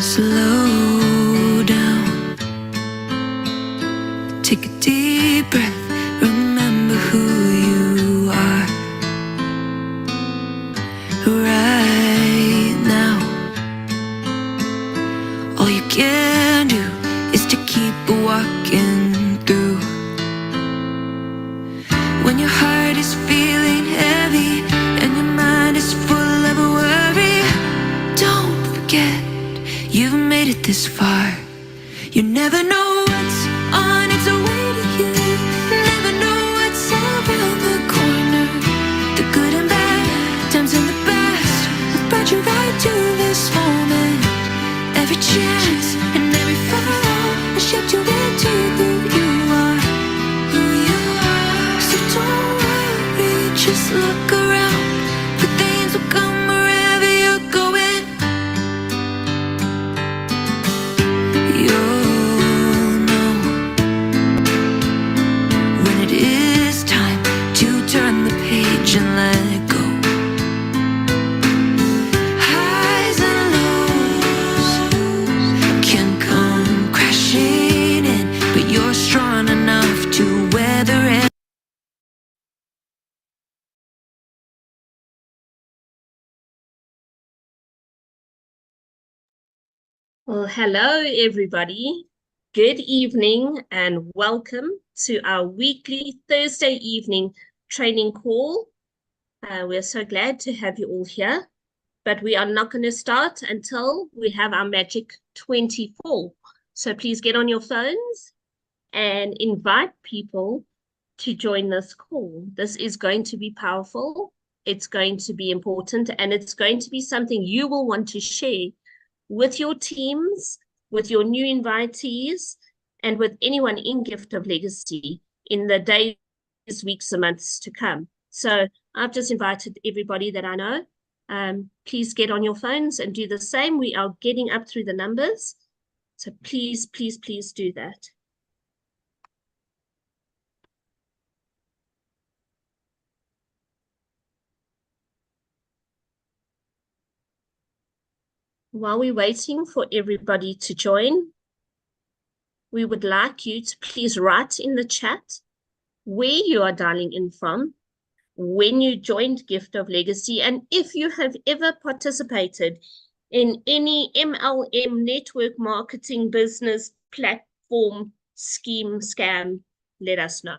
Slow down, take a deep breath, remember who you are right now. All you can do is to keep walking through. When your heart is feeling heavy and your mind is full of worry, don't forget you've made it this far. You never know what's on its way to you. Never know what's around the corner. The good and bad, times and the best have brought you right to this moment. Every chance and every fall has shaped you into who you are. Who you are. So don't worry, just look around, for things will come wherever you're going. You'll know when it is time to turn the page and let go. Highs and lows can come crashing in, but you're strong enough to weather it. Well, hello, everybody. Good evening and welcome to our weekly Thursday evening training call. We're so glad to have you all here, but we are not going to start until we have our magic 24. So please get on your phones and invite people to join this call. This is going to be powerful. It's going to be important, and it's going to be something you will want to share with your teams, with your new invitees, and with anyone in Gift of Legacy in the days, weeks, and months to come. So I've just invited everybody that I know. Please get on your phones and do the same. We are getting up through the numbers. So please, please, please do that. While we're waiting for everybody to join, we would like you to please write in the chat where you are dialing in from, when you joined Gift of Legacy, and if you have ever participated in any MLM network marketing business platform scheme scam, let us know.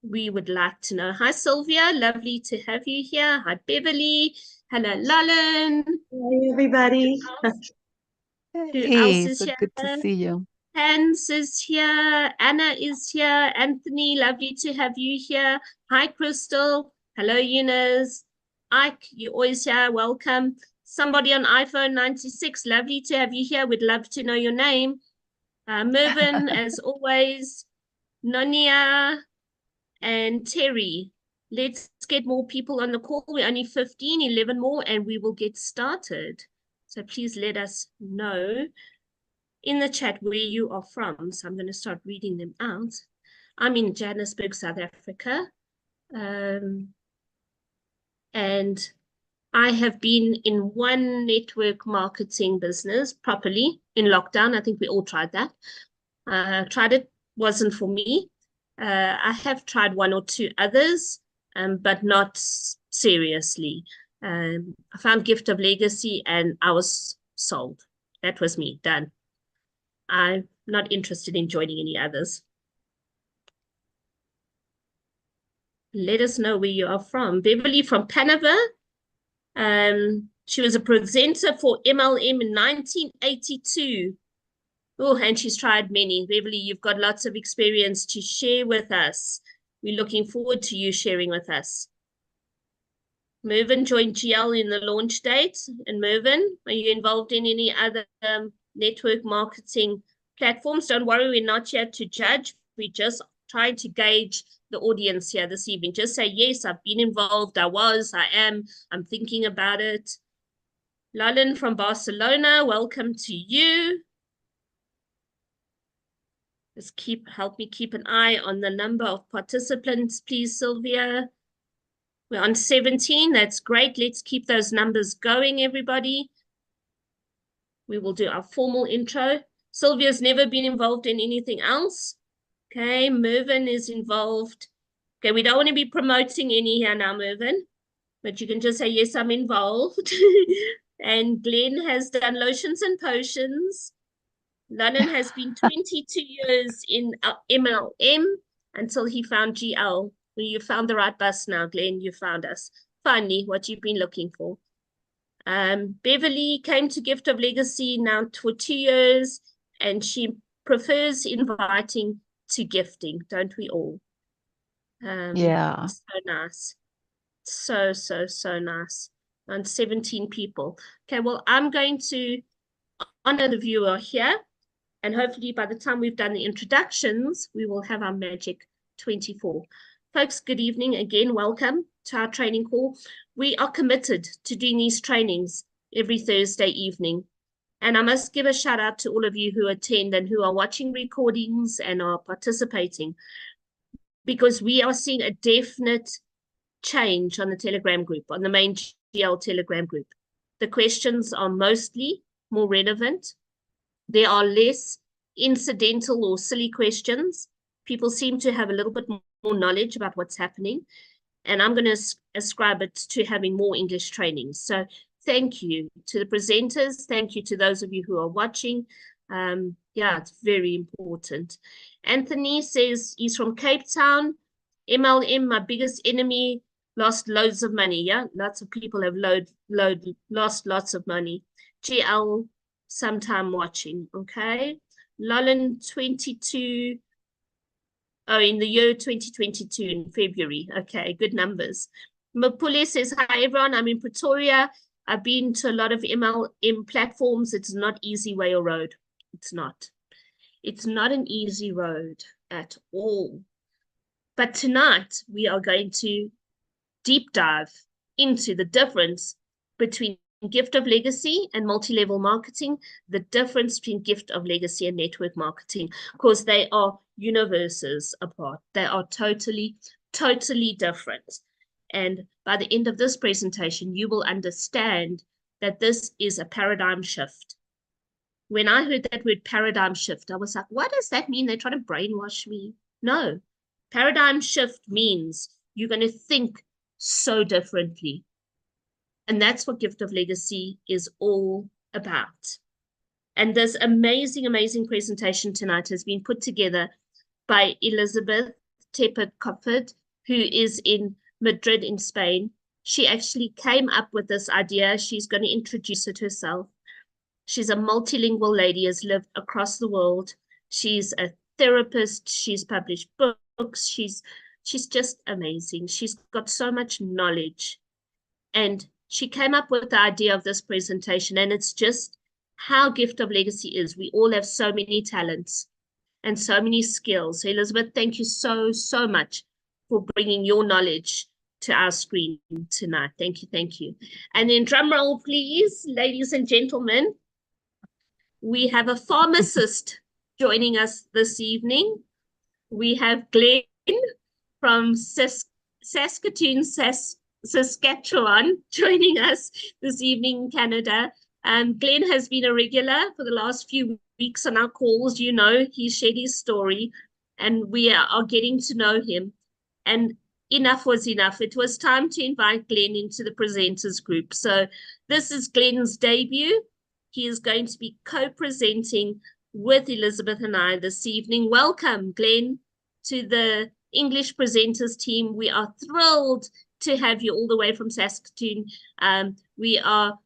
We would like to know. Hi, Sylvia. Lovely to have you here. Hi, Beverly. Hello, Lalan. Hi, everybody. Who else is so here? good to see you. Hans is here. Anna is here. Anthony, lovely to have you here. Hi, Crystal. Hello, Eunice. Ike, you're always here. Welcome. Somebody on iPhone 96, lovely to have you here. We'd love to know your name. Mervyn, as always. Nonia and Terry. Let's get more people on the call. We're only 15, 11 more, and we will get started. So please let us know in the chat where you are from. So I'm going to start reading them out. I'm in Johannesburg, South Africa. And I have been in one network marketing business properly in lockdown. I think we all tried that. Tried it, wasn't for me. I have tried one or two others, but not seriously. I found Gift of Legacy and I was sold. That was me, done. I'm not interested in joining any others. Let us know where you are from. Beverly from Panama. She was a presenter for MLM in 1982. Oh, and she's tried many. Beverly, you've got lots of experience to share with us. We're looking forward to you sharing with us. Mervyn joined GL in the launch date. And Mervyn, are you involved in any other network marketing platforms? Don't worry, we're not here to judge. We're just trying to gauge the audience here this evening. Just say, yes, I've been involved. I am. I'm thinking about it. Lalan from Barcelona, welcome to you. Just help me keep an eye on the number of participants, please, Sylvia. We're on 17. That's great. Let's keep those numbers going, everybody. we will do our formal intro. Sylvia's never been involved in anything else. Okay, Mervyn is involved. Okay, we don't want to be promoting any here now, Mervyn, but you can just say, yes, I'm involved. And Glenn has done lotions and potions. London has been 22 years in MLM until he found GL. Well, you found the right bus now, Glenn. You found us. Finally, what you've been looking for. Beverly came to Gift of Legacy now for 2 years, and she prefers inviting to gifting, don't we all? Yeah. So nice. So nice. And 17 people. Okay, well, I'm going to honor the viewer here. And hopefully by the time we've done the introductions, we will have our magic 24. Folks, good evening. Again, welcome to our training call. We are committed to doing these trainings every Thursday evening. And I must give a shout out to all of you who attend and who are watching recordings and are participating, because we are seeing a definite change on the Telegram group, on the main GL Telegram group. The questions are mostly more relevant. There are less incidental or silly questions. People seem to have a little bit more knowledge about what's happening. And I'm going to ascribe it to having more English training. So thank you to the presenters. Thank you to those of you who are watching. Yeah, it's very important. Anthony says he's from Cape Town. MLM, my biggest enemy, lost loads of money. Yeah, lots of people have lost lots of money. GL, sometime watching. Okay. Lolland 22. Oh, in the year 2022 in February. Okay, good numbers. Mapule says, hi everyone, I'm in Pretoria. I've been to a lot of MLM platforms. It's not easy way or road. It's not. It's not an easy road at all. But tonight we are going to deep dive into the difference between Gift of Legacy and multi-level marketing, the difference between Gift of Legacy and network marketing, because they are universes apart. They are totally different. And by the end of this presentation, you will understand that this is a paradigm shift. When I heard that word paradigm shift, I was like, what does that mean? They're trying to brainwash me. No, paradigm shift means you're going to think so differently. And that's what Gift of Legacy is all about. And this amazing presentation tonight has been put together by Elizabeth Tepper-Cofford, who is in Madrid in Spain. She actually came up with this idea. She's going to introduce it herself. She's a multilingual lady, has lived across the world. She's a therapist. She's published books. She's just amazing. She's got so much knowledge. And she came up with the idea of this presentation, and it's just how Gift of Legacy is. We all have so many talents and so many skills. So Elizabeth, thank you so much for bringing your knowledge to our screen tonight. Thank you. And then drum roll, please, ladies and gentlemen. We have a pharmacist joining us this evening. We have Glenn from Saskatoon, Saskatchewan, joining us this evening in Canada. Glenn has been a regular for the last few weeks on our calls. You know, he shared his story, and we are getting to know him. And enough was enough. It was time to invite Glenn into the presenters group. So this is Glenn's debut. He is going to be co-presenting with Elizabeth and I this evening. Welcome, Glenn, to the English presenters team. We are thrilled to have you all the way from Saskatoon. We are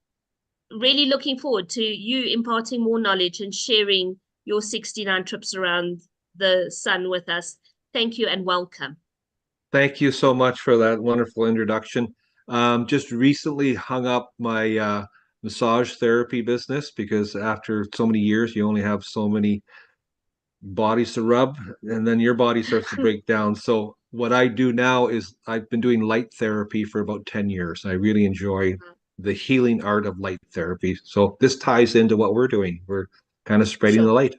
really looking forward to you imparting more knowledge and sharing your 69 trips around the sun with us. Thank you and welcome. Thank you so much for that wonderful introduction. Just recently hung up my massage therapy business, because after so many years, you only have so many bodies to rub, and then your body starts to break down. So what I do now is I've been doing light therapy for about 10 years. I really enjoy the healing art of light therapy. So this ties into what we're doing. We're kind of spreading the light.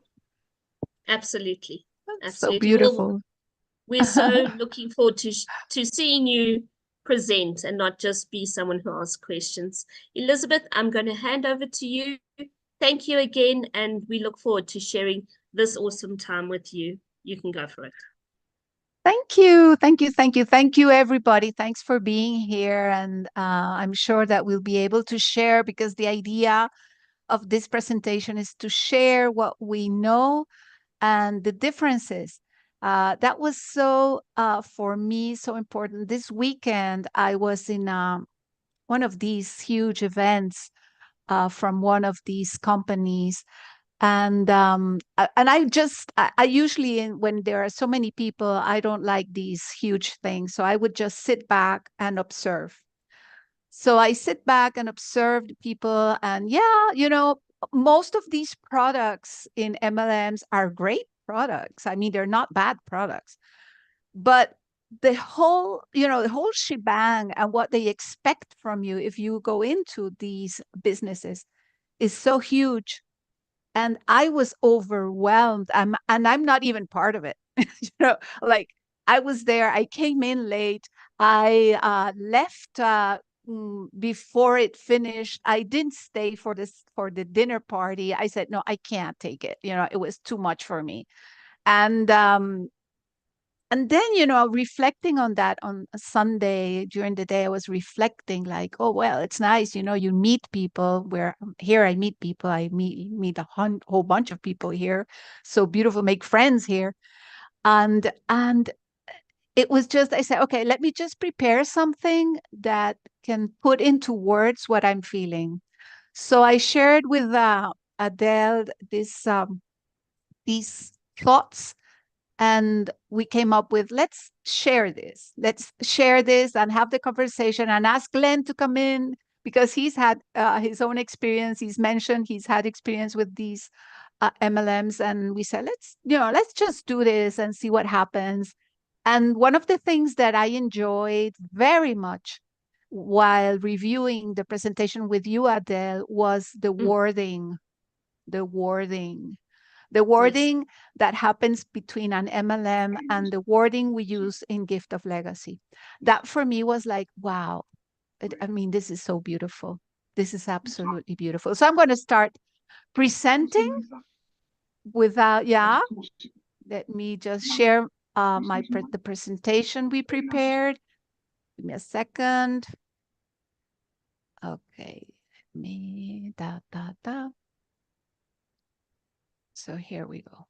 Absolutely. So beautiful. Well, we're so looking forward to seeing you present and not just be someone who asks questions. Elizabeth, I'm going to hand over to you. thank you again, and we look forward to sharing this awesome time with you. You can go for it. Thank you. Thank you. Thank you. Thank you, everybody. Thanks for being here. And I'm sure that we'll be able to share, because the idea of this presentation is to share what we know and the differences. That was so, for me, so important. This weekend, I was in one of these huge events from one of these companies. And I usually, when there are so many people, I don't like these huge things. So I would just sit back and observe. So I sit back and observe the people, and yeah, most of these products in MLMs are great products. I mean, they're not bad products, but the whole shebang and what they expect from you if you go into these businesses is so huge. And I was overwhelmed. And I'm not even part of it. Like, I was there. I came in late. I left before it finished. I didn't stay for the dinner party. I said, no, I can't take it. It was too much for me. And then, reflecting on that on a Sunday during the day, I was reflecting like, oh, well, it's nice, you meet people. Where here I meet people, I meet a whole bunch of people here. So beautiful, make friends here. And it was just, I said, okay, let me just prepare something that can put into words what I'm feeling. So I shared with Adele these thoughts, and we came up with, let's share this and have the conversation, and ask Glenn to come in, because he's had his own experience. He's mentioned he's had experience with these MLMs, and we said, let's just do this and see what happens. And one of the things that I enjoyed very much while reviewing the presentation with you, Adele, was the wording. The wording the Yes. wording that happens between an MLM and the wording we use in Gift of Legacy. That for me was like, wow. I mean, this is so beautiful. This is absolutely beautiful. So I'm going to start presenting without, let me just share the presentation we prepared. Give me a second. Okay. So here we go.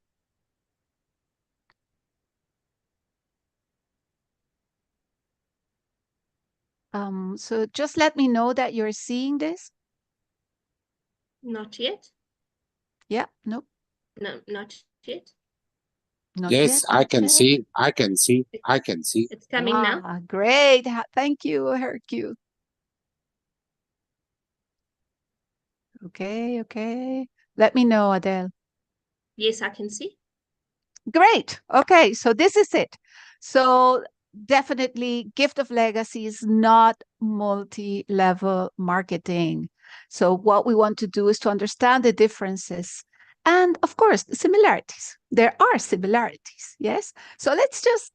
So just let me know that you're seeing this. Not yet. Yeah, nope. No, not yet. Not Yes, yet. I can Okay. see. I can see. I can see. It's coming now. Great. Thank you, Hercule. Okay. Let me know, Adele. Yes, I can see. Great. Okay, so this is it. So definitely Gift of Legacy is not multi-level marketing. So what we want to do is to understand the differences and, of course, the similarities. There are similarities, yes? So let's just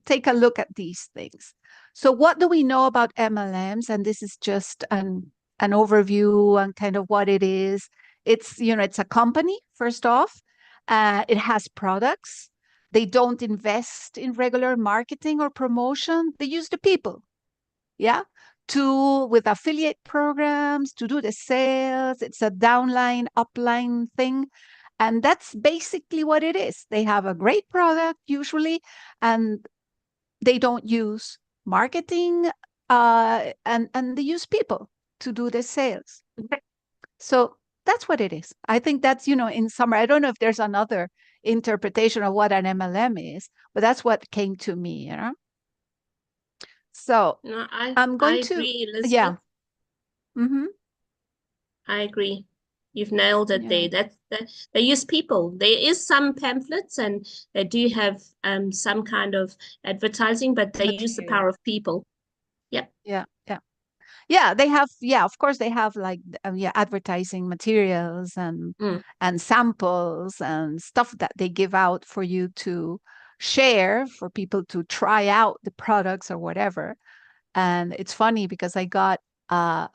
take a look at these things. So what do we know about MLMs? And this is just an overview and kind of what it is. It's a company, first off. It has products. They don't invest in regular marketing or promotion. They use the people, with affiliate programs to do the sales. It's a downline, upline thing. And that's basically what it is. They have a great product usually, and they don't use marketing, and they use people to do the sales. So that's what it is. I think that's, in summary. I don't know if there's another interpretation of what an MLM is, but that's what came to me, So No, I'm going I to, agree, Elizabeth. yeah. Mm-hmm. I agree. You've nailed it Yeah. there. They use people. There is some pamphlets and they do have some kind of advertising, but they use the power of people. Yep. Yeah, they have, of course they have like advertising materials and samples and stuff that they give out for you to share, for people to try out the products or whatever. And it's funny because I got a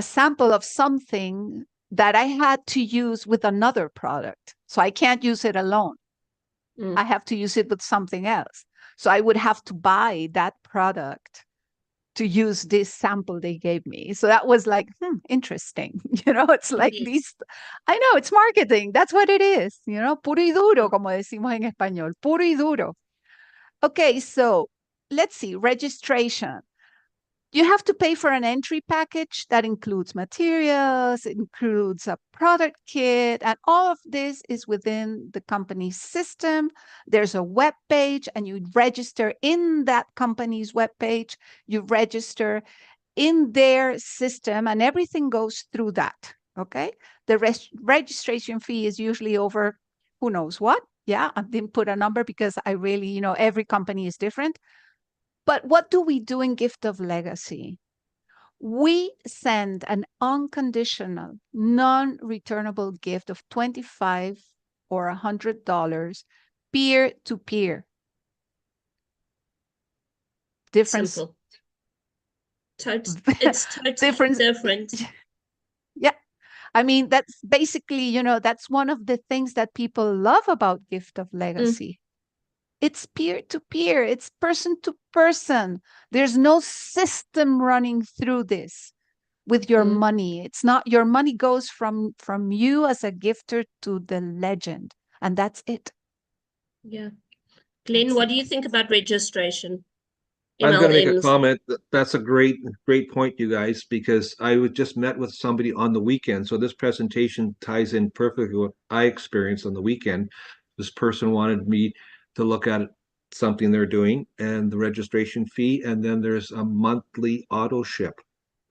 sample of something that I had to use with another product. So I can't use it alone. Mm. I have to use it with something else. So I would have to buy that product to use this sample they gave me. So that was like, interesting. It's like Yes. these, I know it's marketing. That's what it is, puro y duro, como decimos en español, puro y duro. Okay, so let's see, registration. You have to pay for an entry package that includes materials, it includes a product kit, and all of this is within the company's system. There's a web page, and you register in that company's web page. You register in their system, and everything goes through that. Okay, the registration fee is usually over who knows what. Yeah, I didn't put a number because I really, every company is different. But what do we do in Gift of Legacy? We send an unconditional, non-returnable gift of $25 or $100 peer-to-peer. Difference. Simple. It's totally different. Yeah. I mean, that's basically, that's one of the things that people love about Gift of Legacy. It's peer-to-peer. It's person-to-person. There's no system running through this with your money. It's not, your money goes from you as a gifter to the legend, and that's it. Yeah. Glenn, what do you think about registration? I'm going to make a MLMs. comment. That's a great point, you guys, because I just met with somebody on the weekend. So this presentation ties in perfectly with what I experienced on the weekend. This person wanted me to look at something they're doing and the registration fee, and then there's a monthly auto ship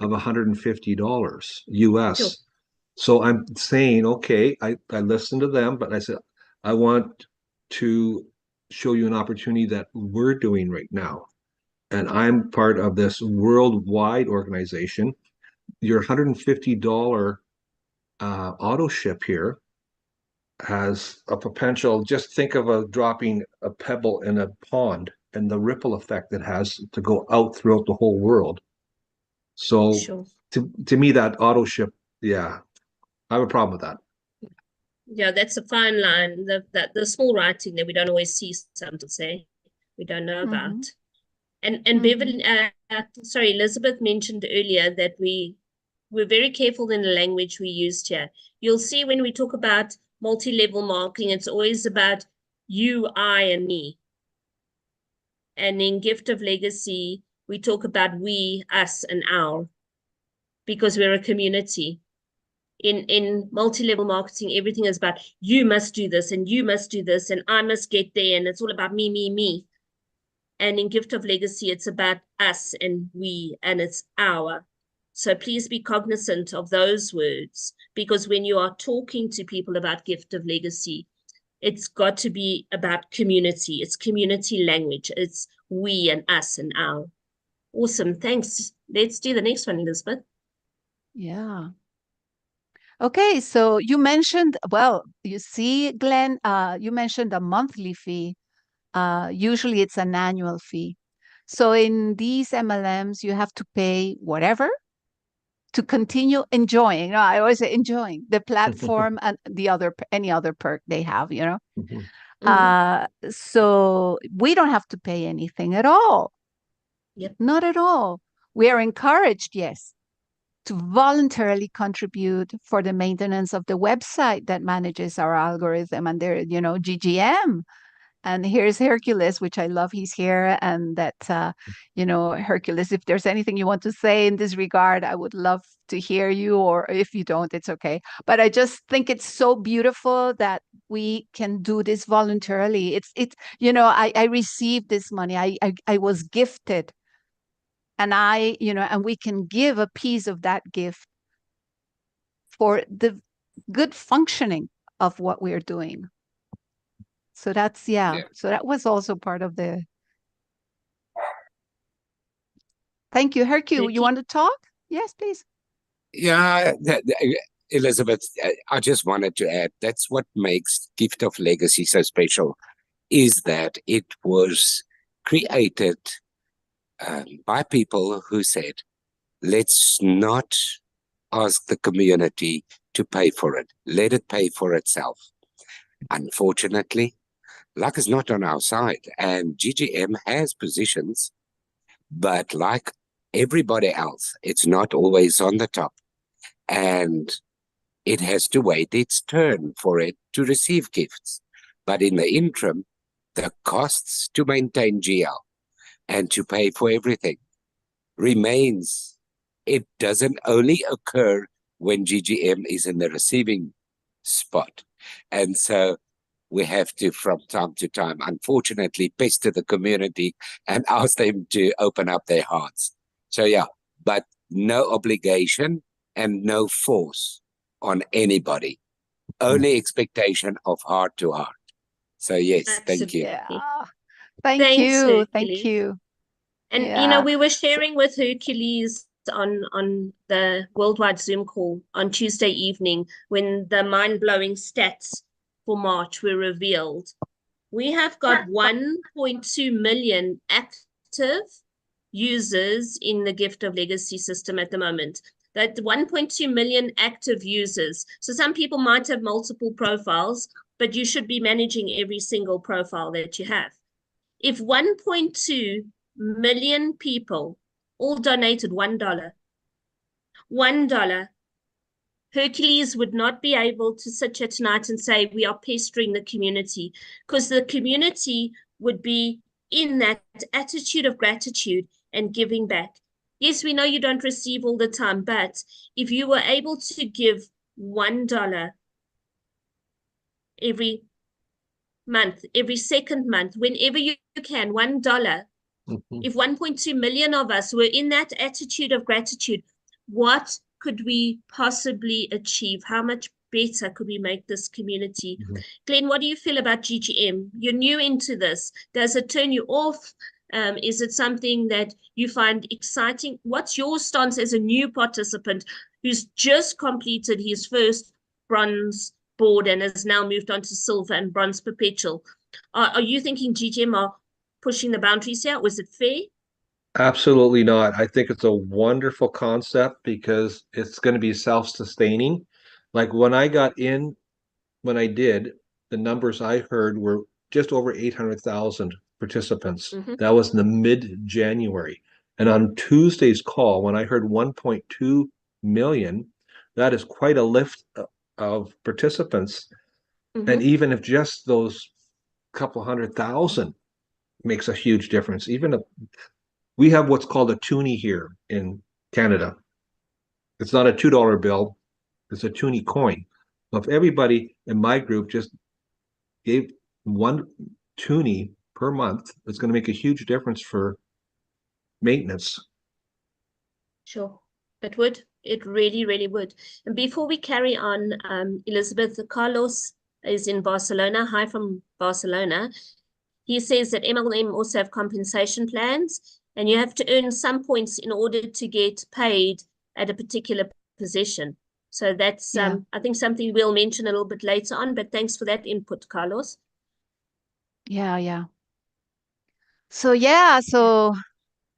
of $150 US. Sure. So I'm saying, okay, I listened to them, but I said, I want to show you an opportunity that we're doing right now. And I'm part of this worldwide organization. Your $150 auto ship here has a potential. Just think of dropping a pebble in a pond and the ripple effect it has to go out throughout the whole world. So Sure. to me, that auto ship, yeah, I have a problem with that. Yeah, that's a fine line. The small writing that we don't always see, some to say, we don't know about. And Beverly, sorry, Elizabeth mentioned earlier that we're very careful in the language we used here. You'll see when we talk about multi-level marketing, it's always about you, I, and me. And in Gift of Legacy, we talk about we, us, and our, because we're a community. In multi-level marketing, everything is about you must do this, and you must do this, and I must get there, and it's all about me, me, me. And in Gift of Legacy, it's about us and we, and it's our. So please be cognizant of those words, because when you are talking to people about Gift of Legacy, it's got to be about community. It's community language. It's we and us and our. Awesome. Thanks. Let's do the next one, Elizabeth. Yeah. Okay, so you mentioned, well, you see, Glenn, you mentioned a monthly fee. Usually it's an annual fee. So in these MLMs, you have to pay whatever to continue enjoying. I always say enjoying the platform and any other perk they have, So we don't have to pay anything at all. Yep. Not at all. We are encouraged, yes, to voluntarily contribute for the maintenance of the website that manages our algorithm and their, GGM. And here's Hercules, which I love. He's here. And that, Hercules, if there's anything you want to say in this regard, I would love to hear you. Or if you don't, it's okay. But I just think it's so beautiful that we can do this voluntarily. I received this money. I was gifted. And and we can give a piece of that gift for the good functioning of what we're doing. So that's, yeah. So that was also part of the. Thank you. Hercule, you want to talk? Yes, please. Yeah, Elizabeth, I just wanted to add, that's what makes Gift of Legacy so special, is that it was created by people who said, let's not ask the community to pay for it. Let it pay for itself. Unfortunately, luck is not on our side, and GGM has positions, but like everybody else, it's not always on the top, and it has to wait its turn for it to receive gifts. But in the interim, the costs to maintain GL and to pay for everything remains. It doesn't only occur when GGM is in the receiving spot. And so we have to, from time to time, unfortunately, pester the community and ask them to open up their hearts. So yeah, but no obligation and no force on anybody. Only expectation of heart to heart. So yes, thank you. Yeah. Thanks, Thank you. Thank Hercules. you. And Yeah. we were sharing with Hercules on the worldwide Zoom call on Tuesday evening when the mind-blowing stats for March were revealed. We have got 1.2 million active users in the Gift of Legacy system at the moment. That 1.2 million active users. So some people might have multiple profiles, but you should be managing every single profile that you have. If 1.2 million people all donated $1, Hercules would not be able to sit here tonight and say we are pestering the community, because the community would be in that attitude of gratitude and giving back. Yes, we know you don't receive all the time, but if you were able to give $1 every month, every second month, whenever you can, $1, if 1.2 million of us were in that attitude of gratitude, what could we possibly achieve? How much better could we make this community? Glenn, what do you feel about GGM? You're new into this. Does it turn you off? Is it something that you find exciting? What's your stance as a new participant who's just completed his first bronze board and has now moved on to silver and bronze perpetual? Are you thinking GGM are pushing the boundaries here? Was it fair? Absolutely not. I think it's a wonderful concept because it's going to be self-sustaining. Like when I got in, when I did, the numbers I heard were just over 800,000 participants. That was in the mid-January. And on Tuesday's call, when I heard 1.2 million, that is quite a lift of participants. And even if just those couple 100,000 makes a huge difference, we have what's called a toonie here in Canada. It's not a $2 bill, it's a toonie coin. So if everybody in my group just gave one toonie per month, it's going to make a huge difference for maintenance. Sure, it would. It really, really would. And before we carry on, Elizabeth, Carlos is in Barcelona. Hi from Barcelona. He says that MLM also have compensation plans, and you have to earn some points in order to get paid at a particular position. So that's, I think, something we'll mention a little bit later on, but thanks for that input, Carlos. Yeah. So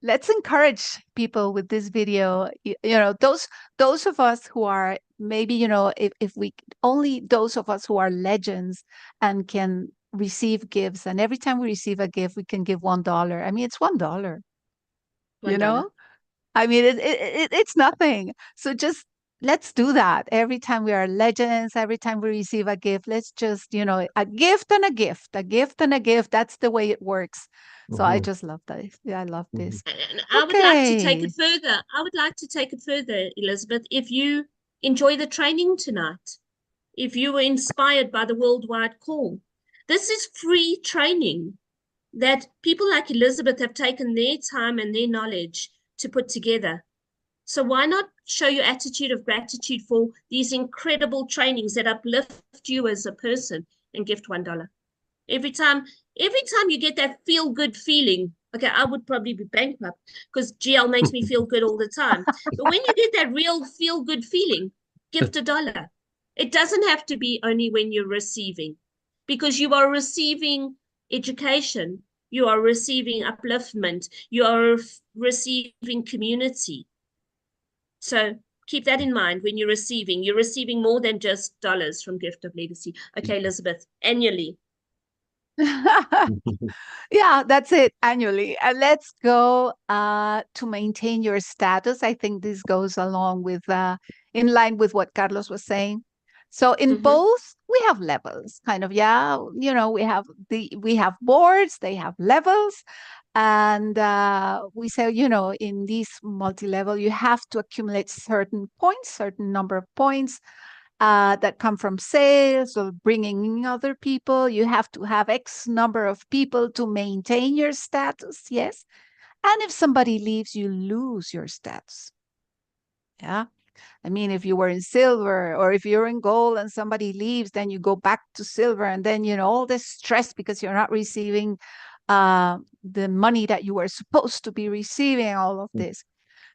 let's encourage people with this video. You know, those of us who are maybe, you know, if we only those of us who are legends and can receive gifts, and every time we receive a gift, we can give $1. I mean, it's $1. You know, I mean, it's nothing. So just let's do that every time we are legends. Every time we receive a gift, let's just, you know, a gift and a gift, a gift and a gift. That's the way it works. So I just love that. Yeah, I love this. And I would like to take it further. I would like to take it further, Elizabeth. If you enjoy the training tonight, if you were inspired by the worldwide call, this is free training that people like Elizabeth have taken their time and their knowledge to put together. So why not show your attitude of gratitude for these incredible trainings that uplift you as a person and gift $1? Every time you get that feel-good feeling, okay, I would probably be bankrupt because GL makes me feel good all the time. But when you get that real feel-good feeling, gift $1. It doesn't have to be only when you're receiving, because you are receiving education, you are receiving upliftment, you are receiving community. So Keep that in mind when you're receiving. You're receiving more than just dollars from Gift of Legacy. Okay, Elizabeth, annually. Yeah, that's it, annually. And let's go to maintain your status. I think this goes along with in line with what Carlos was saying. So in Mhm. both, we have levels, kind of, yeah. We have boards, they have levels. And we say, in this multi-level, you have to accumulate certain points, certain number of points that come from sales or bringing in other people. You have to have X number of people to maintain your status. Yes. And if somebody leaves, you lose your status. Yeah. I mean, if you were in silver or if you're in gold and somebody leaves, then you go back to silver. And then, all this stress because you're not receiving the money that you were supposed to be receiving, all of this.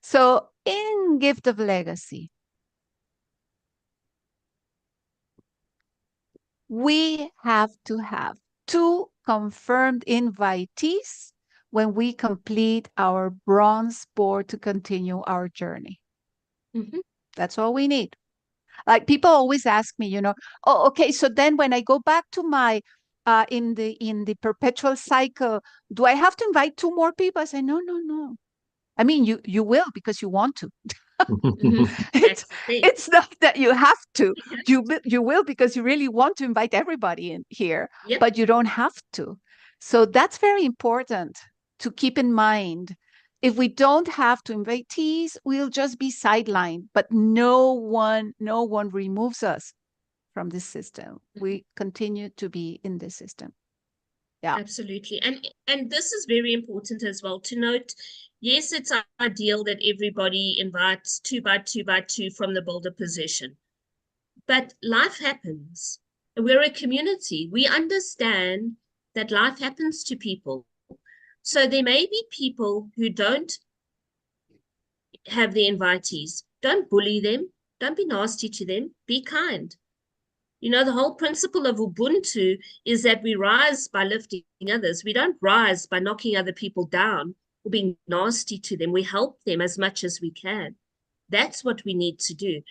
So in Gift of Legacy, we have to have 2 confirmed invitees when we complete our bronze board to continue our journey. Mhm. That's all we need. Like people always ask me, oh, okay, so then when I go back to my in the perpetual cycle, do I have to invite 2 more people? I say, no, no, no. I mean, you will because you want to. Mhm. It's That's the thing. it's not that you have to. You will because you really want to invite everybody in here, Yep. but you don't have to. So that's very important to keep in mind. If we don't have to invitees, we'll just be sidelined, but no one removes us from this system. We continue to be in this system. Yeah. Absolutely. And this is very important as well to note. Yes, it's ideal that everybody invites 2 by 2 by 2 from the builder position. But life happens. We're a community. We understand that life happens to people. So there may be people who don't have the invitees. Don't bully them. Don't be nasty to them. Be kind. The whole principle of Ubuntu is that we rise by lifting others. We don't rise by knocking other people down or being nasty to them. We help them as much as we can. That's what we need to do.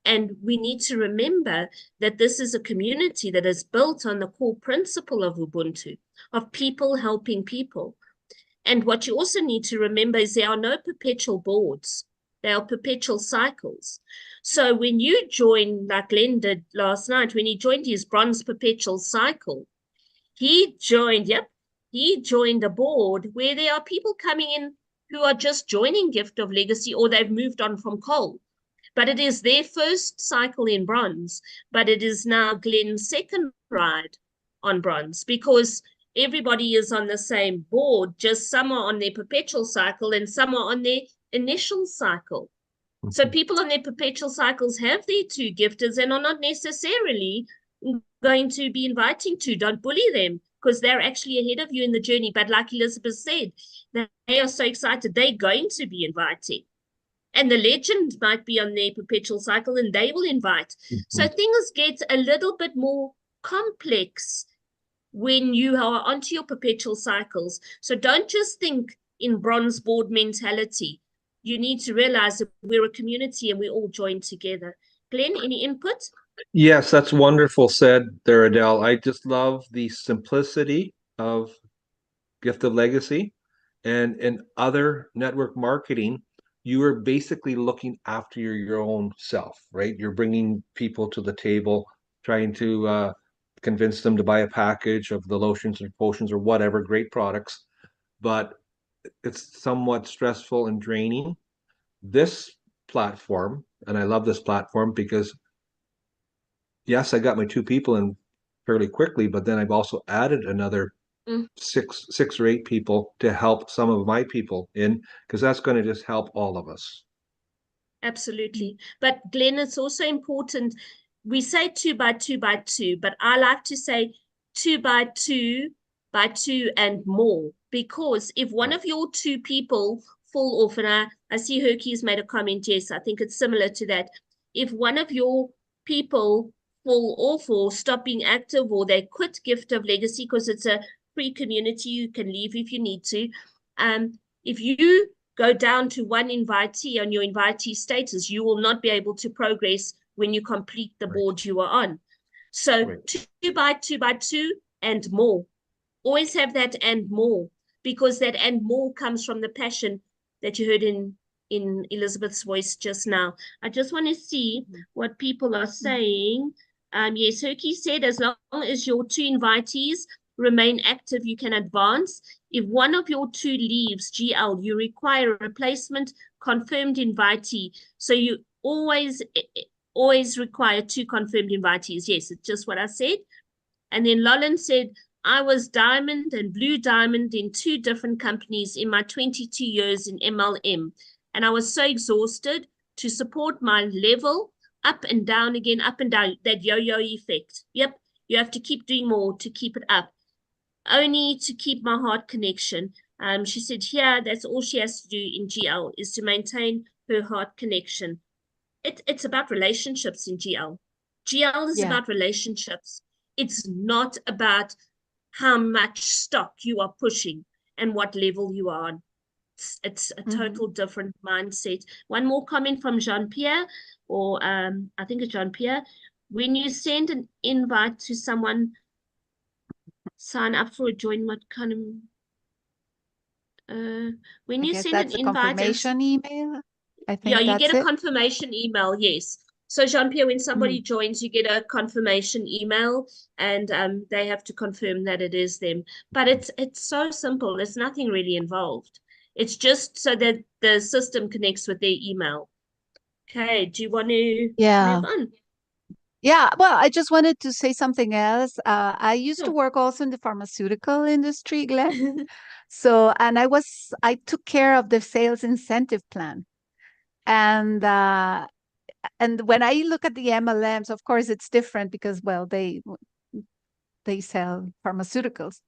And we need to remember that this is a community that is built on the core principle of Ubuntu, of people helping people. And what you also need to remember is there are no perpetual boards. They are perpetual cycles. So when you join, like Glenn did last night, when he joined his bronze perpetual cycle, he joined a board where there are people coming in who are just joining Gift of Legacy or they've moved on from coal. But it is their first cycle in bronze, but it is now Glenn's second ride on bronze because everybody is on the same board, just some are on their perpetual cycle and some are on their initial cycle. So people on their perpetual cycles have their 2 gifters and are not necessarily going to be inviting 2. Don't bully them because they're actually ahead of you in the journey. But like Elizabeth said, they are so excited, they're going to be inviting. And the legend might be on their perpetual cycle and they will invite. So things get a little bit more complex when you are onto your perpetual cycles. So don't just think in bronze board mentality. You need to realize that we're a community and we all join together. Glenn, any input? Yes, that's wonderful said there, Adele. I just love the simplicity of Gift of Legacy and in other network marketing. You are basically looking after your own self, right? You're bringing people to the table, trying to convince them to buy a package of the lotions or potions or whatever, great products, but it's somewhat stressful and draining. This platform, and I love this platform because yes, I got my 2 people in fairly quickly, but then I've also added another six or 8 people to help some of my people in because that's going to just help all of us. Absolutely. But Glenn, it's also important. We say 2 by 2 by 2, but I like to say 2 by 2 by 2 and more, because if one of your 2 people fall off, and I see Herky's made a comment, yes, I think it's similar to that. If one of your people fall off or stop being active or they quit Gift of Legacy because it's a free community, you can leave if you need to. If you go down to one invitee on your invitee status, you will not be able to progress when you complete the Right. board you are on. So Right. 2 by 2 by 2 and more. Always have that and more, because that and more comes from the passion that you heard in Elizabeth's voice just now. I just want to see what people are saying. Yes, Herky said, as long as your 2 invitees remain active, you can advance. If one of your 2 leaves GL, you require a replacement confirmed invitee. So you always require 2 confirmed invitees. Yes, it's just what I said. And then Lolan said, I was diamond and blue diamond in 2 different companies in my 22 years in MLM. And I was so exhausted to support my level up and down again, up and down, that yo-yo effect. Yep, you have to keep doing more to keep it up. Only to keep my heart connection. She said, yeah, that's all she has to do in GL, is to maintain her heart connection. It's about relationships in GL. GL is about relationships. It's not about how much stock you are pushing and what level you are on. It's a total different mindset. One more comment from Jean-Pierre, or I think it's Jean-Pierre. When you send an invite to someone, sign up for a join, what kind of when you send an invite, confirmation email. I think yeah, you that's get a it. confirmation email. Yes. So Jean-Pierre, when somebody joins, you get a confirmation email, and they have to confirm that it is them. But it's so simple. There's nothing really involved. It's just so that the system connects with their email. Okay. Do you want to move on? Yeah, well, I just wanted to say something else. I used to Sure. work also in the pharmaceutical industry, Glenn. So, and I took care of the sales incentive plan. And when I look at the MLMs, of course, it's different because, well, they sell pharmaceuticals.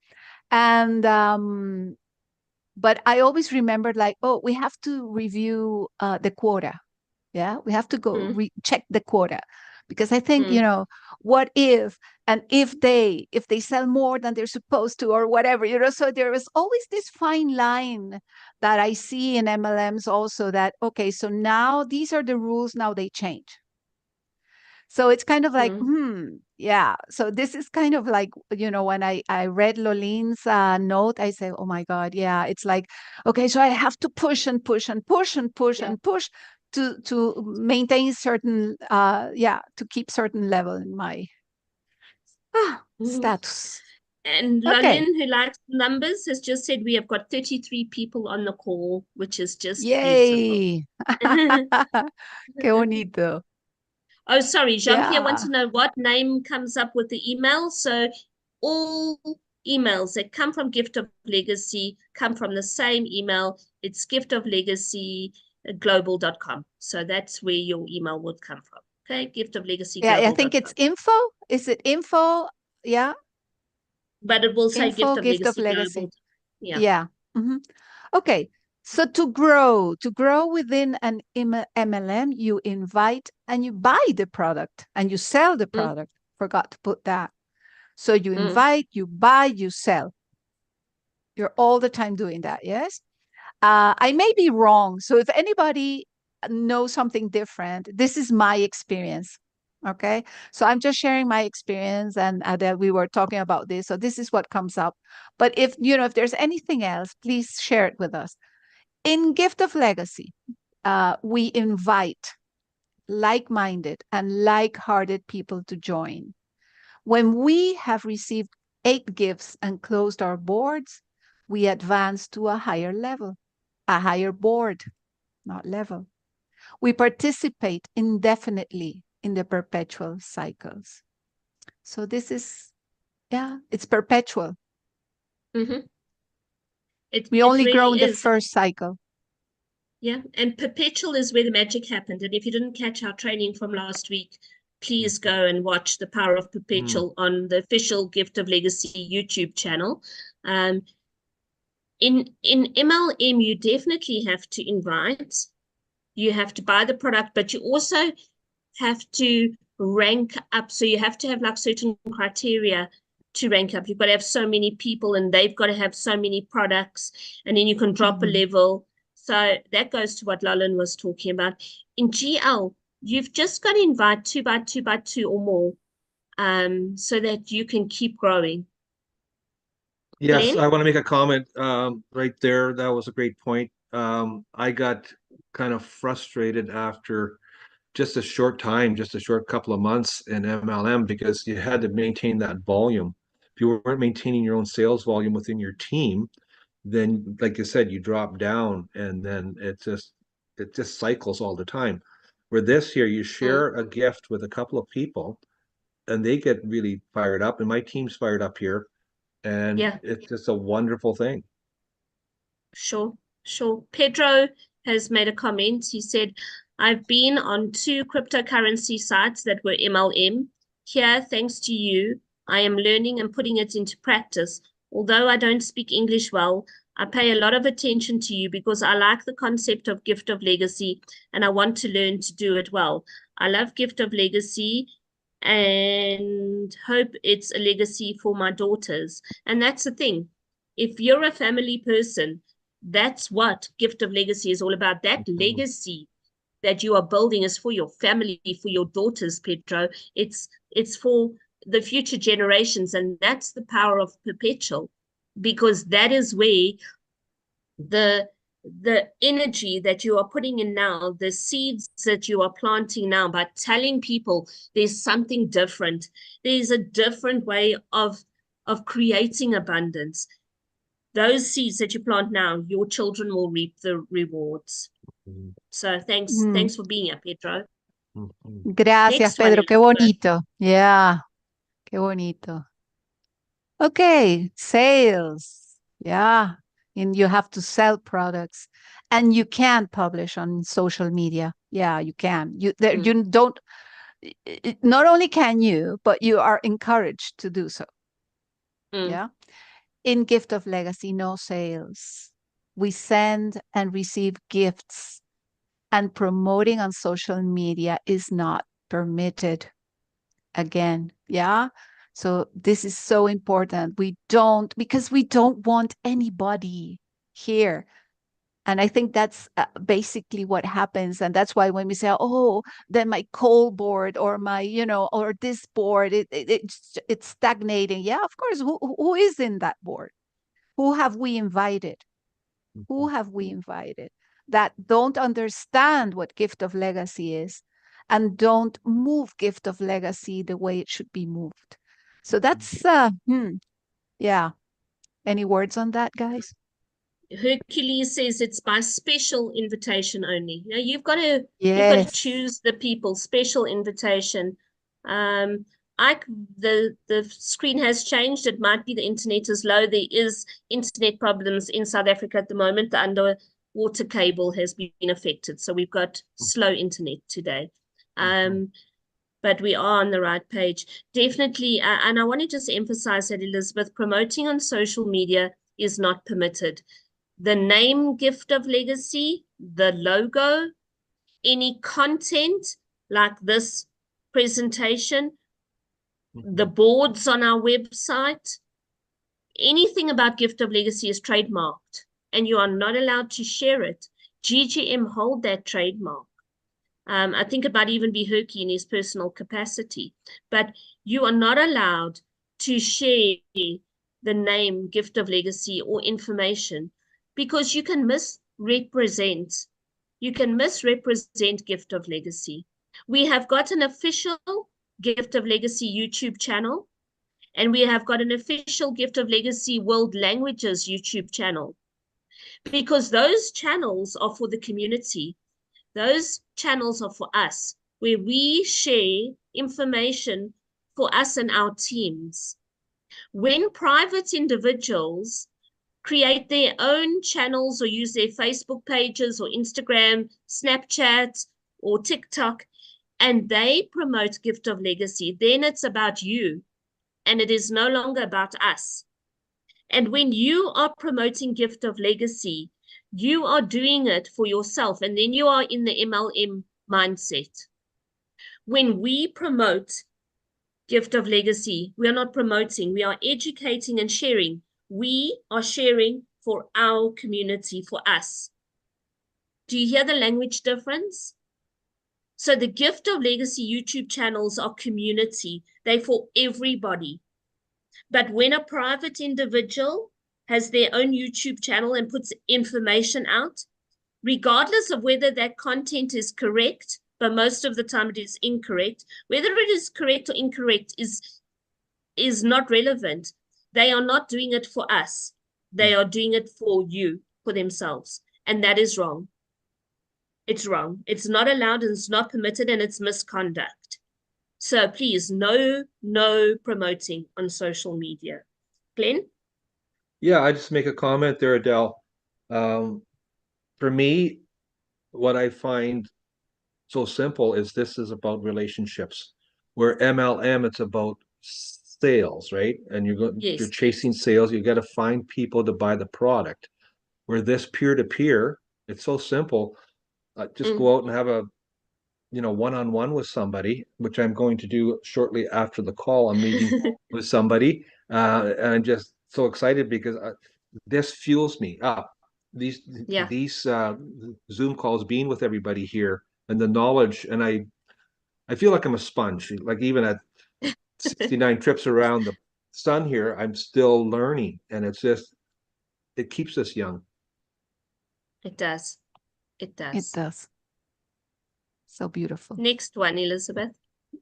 And but I always remembered, like, oh, we have to review the quota. Yeah, we have to go check the quota, because I think, what if, and if they sell more than they're supposed to, or whatever, so there is always this fine line that I see in MLMs also, that, okay, so now these are the rules, now they change. So it's kind of like, yeah. So this is kind of like, when I read Lolin's note, I say, oh my God, yeah, it's like, okay, so I have to push and push and push and push and push to maintain certain, to keep certain level in my status. And Okay. Lolin, who likes numbers, has just said we have got 33 people on the call, which is just Yay. beautiful. Qué bonito. Oh, sorry, Jean-Pierre wants to know what name comes up with the email. So all emails that come from Gift of Legacy come from the same email. It's giftoflegacyglobal.com. So that's where your email would come from. Okay, giftoflegacyglobal.com. Yeah, I think it's info. Is it info? Yeah. But it will say Info, Gift of Legacy. Yeah. Okay. So to grow within an MLM, you invite and you buy the product and you sell the product. Forgot to put that. So you invite, you buy, you sell. You're all the time doing that, yes? I may be wrong. So if anybody knows something different, this is my experience. Okay. So I'm just sharing my experience, and that we were talking about this. So this is what comes up. But if there's anything else, please share it with us. In Gift of Legacy, we invite like-minded and like-hearted people to join. When we have received 8 gifts and closed our boards, we advance to a higher level, a higher board, not level. We participate indefinitely in the perpetual cycles. So this is, it's perpetual. We only grow in the first cycle. Yeah, and perpetual is where the magic happened. And if you didn't catch our training from last week, please go and watch The Power of Perpetual on the official Gift of Legacy YouTube channel. In MLM, you definitely have to invite. You have to buy the product, but you also have to rank up. So you have to have like certain criteria to rank up. You've got to have so many people, and they've got to have so many products, and then you can drop a level. So that goes to what Lalan was talking about. In GL, you've just got to invite 2 by 2 by 2 or more, so that you can keep growing. Yes, Glenn? I want to make a comment right there. That was a great point. I got kind of frustrated after just a short time, just a short couple of months in MLM because you had to maintain that volume. If you weren't maintaining your own sales volume within your team, then like you said, you drop down and then it just cycles all the time. Where this here, you share a gift with a couple of people and they get really fired up, and my team's fired up here, and Yeah. it's just a wonderful thing. Sure, sure. Pedro has made a comment. He said, I've been on 2 cryptocurrency sites that were MLM. Here, thanks to you, I am learning and putting it into practice. Although I don't speak English well, I pay a lot of attention to you because I like the concept of Gift of Legacy and I want to learn to do it well. I love Gift of Legacy and hope it's a legacy for my daughters. And that's the thing. If you're a family person, that's what Gift of Legacy is all about. That legacy that you are building is for your family, for your daughters, Pedro. It's for the future generations, and that's the power of Perpetual, because that is where the energy that you are putting in now, the seeds that you are planting now, by telling people there's something different, there's a different way of creating abundance. Those seeds that you plant now, your children will reap the rewards. So thanks for being here, Pedro. Gracias, Next one, Pedro. Qué Elizabeth. bonito. Yeah, qué bonito. Okay, sales. Yeah, and you have to sell products, and you can publish on social media. Yeah, you can. You don't. Not only can you, but you are encouraged to do so. Yeah. In Gift of Legacy, no sales. We send and receive gifts, and promoting on social media is not permitted. Again, yeah. So this is so important. Because we don't want anybody here. And I think that's basically what happens. And that's why when we say, oh, then my coal board or my, or this board, it's stagnating. Yeah, of course. Who is in that board? Who have we invited? Who have we invited that don't understand what Gift of Legacy is and don't move Gift of Legacy the way it should be moved? So that's, yeah. Any words on that, guys? Hercules says it's by special invitation only. Now you've got to choose the people, special invitation. The screen has changed. It might be the internet is low. There is internet problems in South Africa at the moment. The underwater cable has been affected, so we've got slow internet today. But we are on the right page. Definitely, and I want to just emphasize that, Elizabeth, promoting on social media is not permitted. The name Gift of Legacy, the logo, any content like this presentation, the boards on our website, anything about Gift of Legacy is trademarked, and you are not allowed to share it. GGM hold that trademark. I think it might even be Herky in his personal capacity, but you are not allowed to share the name Gift of Legacy or information, because you can misrepresent Gift of Legacy. We have got an official Gift of Legacy YouTube channel, and we have got an official Gift of Legacy World Languages YouTube channel, because those channels are for the community. Those channels are for us, where we share information for us and our teams. When private individuals create their own channels or use their Facebook pages or Instagram, Snapchat, or TikTok, and they promote Gift of Legacy, then it's about you, and it is no longer about us. And when you are promoting Gift of Legacy, you are doing it for yourself, and then you are in the MLM mindset. When we promote Gift of Legacy, we are not promoting, we are educating and sharing. We are sharing for our community, for us. Do you hear the language difference? So the Gift of Legacy YouTube channels are community. They're for everybody. But when a private individual has their own YouTube channel and puts information out, regardless of whether that content is correct, but most of the time it is incorrect, whether it is correct or incorrect is not relevant. They are not doing it for us. They are doing it for you, for themselves. And that is wrong. It's wrong. It's not allowed and it's not permitted and it's misconduct. So please, no promoting on social media. Glenn? Yeah, I just make a comment there, Adele. For me, what I find so simple is this is about relationships. Where MLM, it's about sales, right? And you're Yes. chasing sales. You got to find people to buy the product. Where this peer-to-peer, it's so simple. Just go out and have a one-on-one with somebody, which I'm going to do shortly after the call. I'm meeting with somebody, and I'm just so excited because this fuels me up. These Zoom calls, being with everybody here, and the knowledge, and I feel like I'm a sponge. Like even at 69 trips around the sun here, I'm still learning, and it keeps us young. It does. It does. It does. So beautiful. Next one, Elizabeth.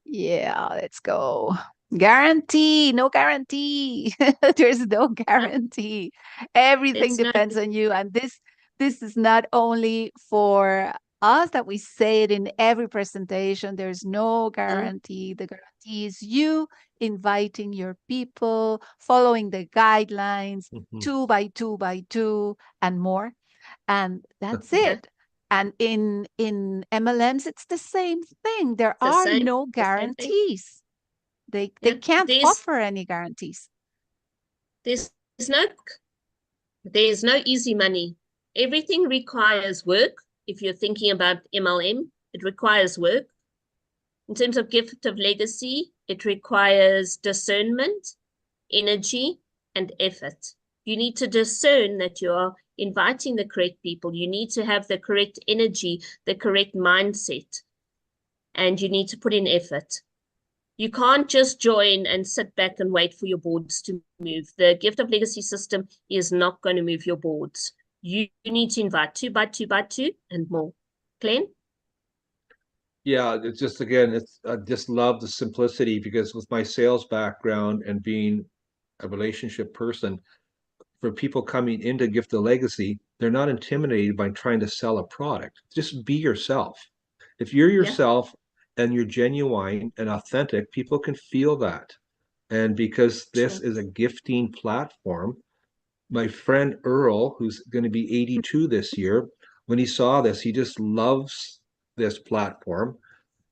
Yeah, let's go. Guarantee, no guarantee. There's no guarantee. Everything It's depends on you. And this is not only for us that we say it in every presentation. There's no guarantee. The guarantee is you inviting your people, following the guidelines, 2 by 2 by 2 and more. And that's it. And in MLMs, it's the same thing. There are no guarantees. They can't offer any guarantees. There's no easy money. Everything requires work. If you're thinking about MLM, it requires work. In terms of Gift of Legacy, it requires discernment, energy, and effort. You need to discern that you are inviting the correct people. You need to have the correct energy, the correct mindset, and you need to put in effort. You can't just join and sit back and wait for your boards to move. The Gift of Legacy system is not going to move your boards. You need to invite 2 by 2 by 2 and more. Glenn? Yeah, it's just, again, I just love the simplicity, because with my sales background and being a relationship person, for people coming into Gift of Legacy, they're not intimidated by trying to sell a product. Just be yourself. If you're yourself and you're genuine and authentic, people can feel that. And because this is a gifting platform, my friend Earl, who's going to be 82 this year, when he saw this, he just loves this platform.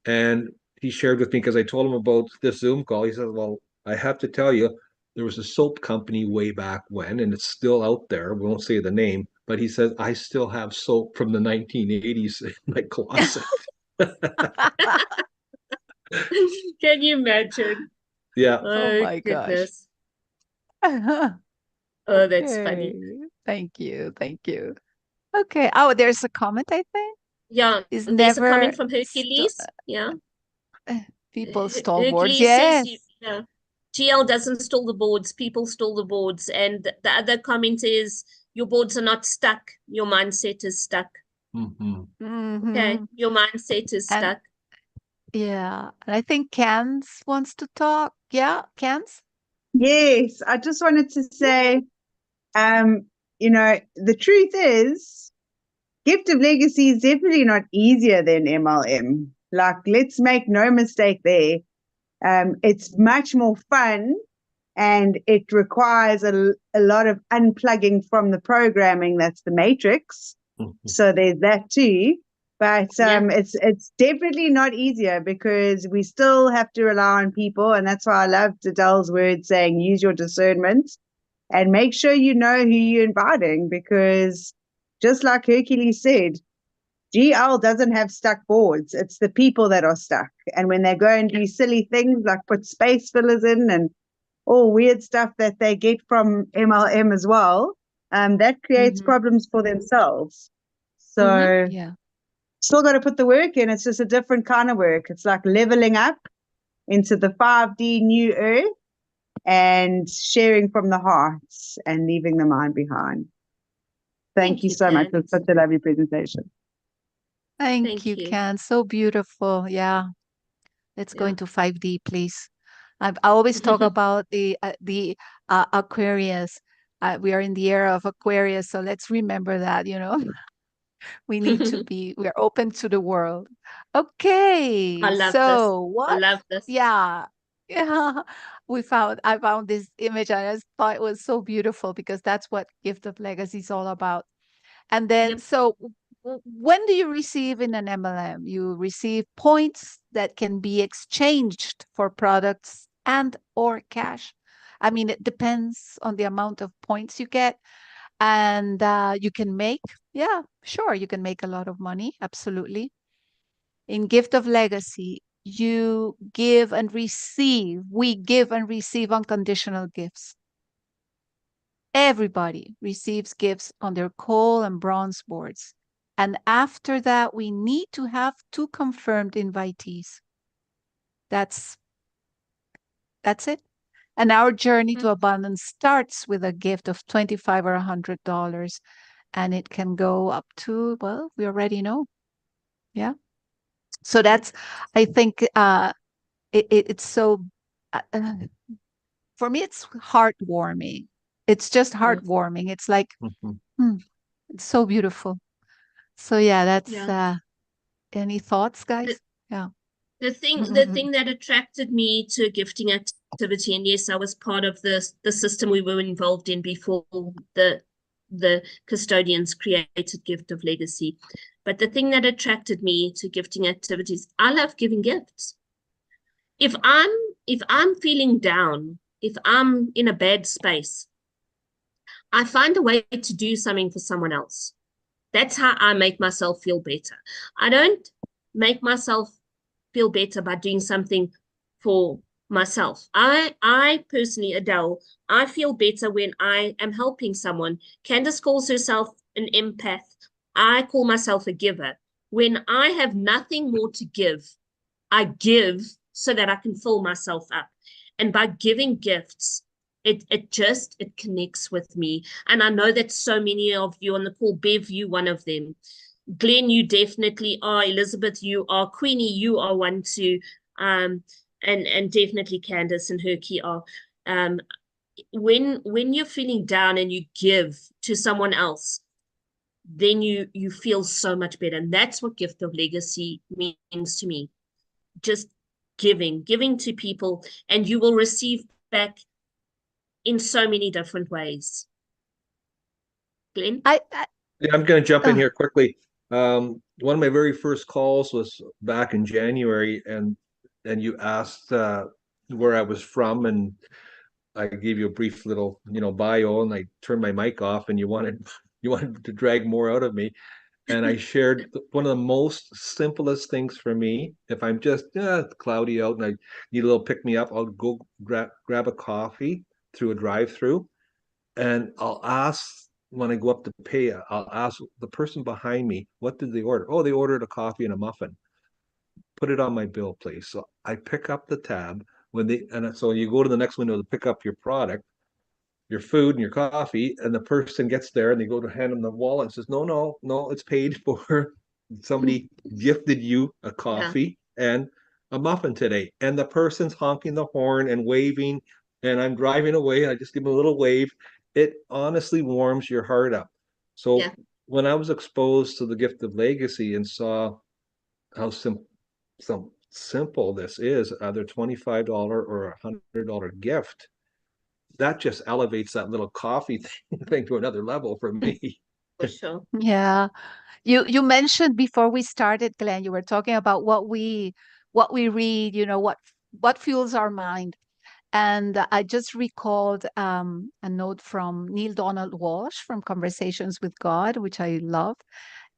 And he shared with me, because I told him about this Zoom call, he said, well, I have to tell you, there was a soap company way back when, and it's still out there. We won't say the name, but he says, I still have soap from the 1980s in my closet. Can you imagine? Yeah. Oh my goodness. gosh. Oh, that's funny. Thank you. Thank you. Okay. Oh, there's a comment, I think. Yeah, Is there's never a comment from Hercules. people stall boards. Hercules Yes. says GL doesn't stall the boards, people stall the boards. And the other comment is, your boards are not stuck, your mindset is stuck. Okay, your mindset is stuck. Yeah, and I think Cans wants to talk. Yeah, Cans? Yes, I just wanted to say, the truth is, Gift of Legacy is definitely not easier than MLM. Like, let's make no mistake there. It's much more fun, and it requires a lot of unplugging from the programming. That's the matrix. So there's that too. But it's definitely not easier, because we still have to rely on people. And that's why I love Adele's word saying, use your discernment and make sure you know who you're inviting, because just like Hercules said, GL doesn't have stuck boards. It's the people that are stuck. And when they go and do silly things like put space fillers in and all weird stuff that they get from MLM as well, that creates problems for themselves. So Yeah. still got to put the work in. It's just a different kind of work. It's like leveling up into the 5D new earth and sharing from the hearts and leaving the mind behind. Thank you so much. It was Kat. such a lovely presentation. Thank Thank you, you. Ken. So beautiful. Yeah. Let's go Yeah. into 5D, please. I always talk about the Aquarius. We are in the era of Aquarius, so let's remember that, we need to be, we're open to the world. Okay, I love this. so I what? love this. Yeah, yeah. I found this image and I just thought it was so beautiful because that's what Gift of Legacy is all about. And then, Yep. so when do you receive in an MLM? You receive points that can be exchanged for products and or cash. I mean, it depends on the amount of points you get. And you can make, yeah, sure, you can make a lot of money. Absolutely. In Gift of Legacy, you give and receive. We give and receive unconditional gifts. Everybody receives gifts on their coal and bronze boards. And after that, we need to have 2 confirmed invitees. That's it. And our journey to abundance starts with a gift of $25 or $100. And it can go up to, well, we already know. Yeah. So that's, I think, it's so, for me, it's heartwarming. It's just heartwarming. It's like, Mhm. it's so beautiful. So yeah, that's Yeah. any thoughts, guys? Yeah. The thing that attracted me to a gifting activity, and yes, I was part of the system we were involved in before the custodians created Gift of Legacy. But the thing that attracted me to gifting activities, I love giving gifts. If I'm feeling down, if I'm in a bad space, I find a way to do something for someone else. That's how I make myself feel better. I don't make myself feel better by doing something for myself. I personally, Adele, I feel better when I am helping someone. Candace calls herself an empath. I call myself a giver. When I have nothing more to give, I give so that I can fill myself up. And by giving gifts, it connects with me. And I know that so many of you on the call, Bev, you one of them. Glenn, you definitely are. Elizabeth, you are. Queenie, you are one too. And definitely Candace and Herky are. When you're feeling down and you give to someone else, then you feel so much better. And that's what Gift of Legacy means to me. Just giving to people, and you will receive back in so many different ways. Glenn? Yeah, I'm going to jump in uh, here quickly. One of my very first calls was back in January, and you asked where I was from, and I gave you a brief little, bio, and I turned my mic off, and you wanted to drag more out of me, and I shared one of the most simplest things for me. If I'm just cloudy out and I need a little pick me up, I'll go grab a coffee through a drive-through, and I'll ask when I go up to pay, I'll ask the person behind me, what did they order? Oh, they ordered a coffee and a muffin. Put it on my bill, please. So I pick up the tab so you go to the next window to pick up your product, your food and your coffee, and the person gets there and they go to hand them the wallet and says, no, it's paid for. Somebody gifted you a coffee and a muffin today. And the person's honking the horn and waving, and I'm driving away. I just give them a little wave. It honestly warms your heart up. So when I was exposed to the Gift of Legacy and saw how simple this is, either $25 or $100 gift, that just elevates that little coffee thing to another level for me. For sure. yeah. You mentioned before we started, Glenn, you were talking about what we read, what fuels our mind. And I just recalled a note from Neil Donald Walsh from Conversations with God, which I love.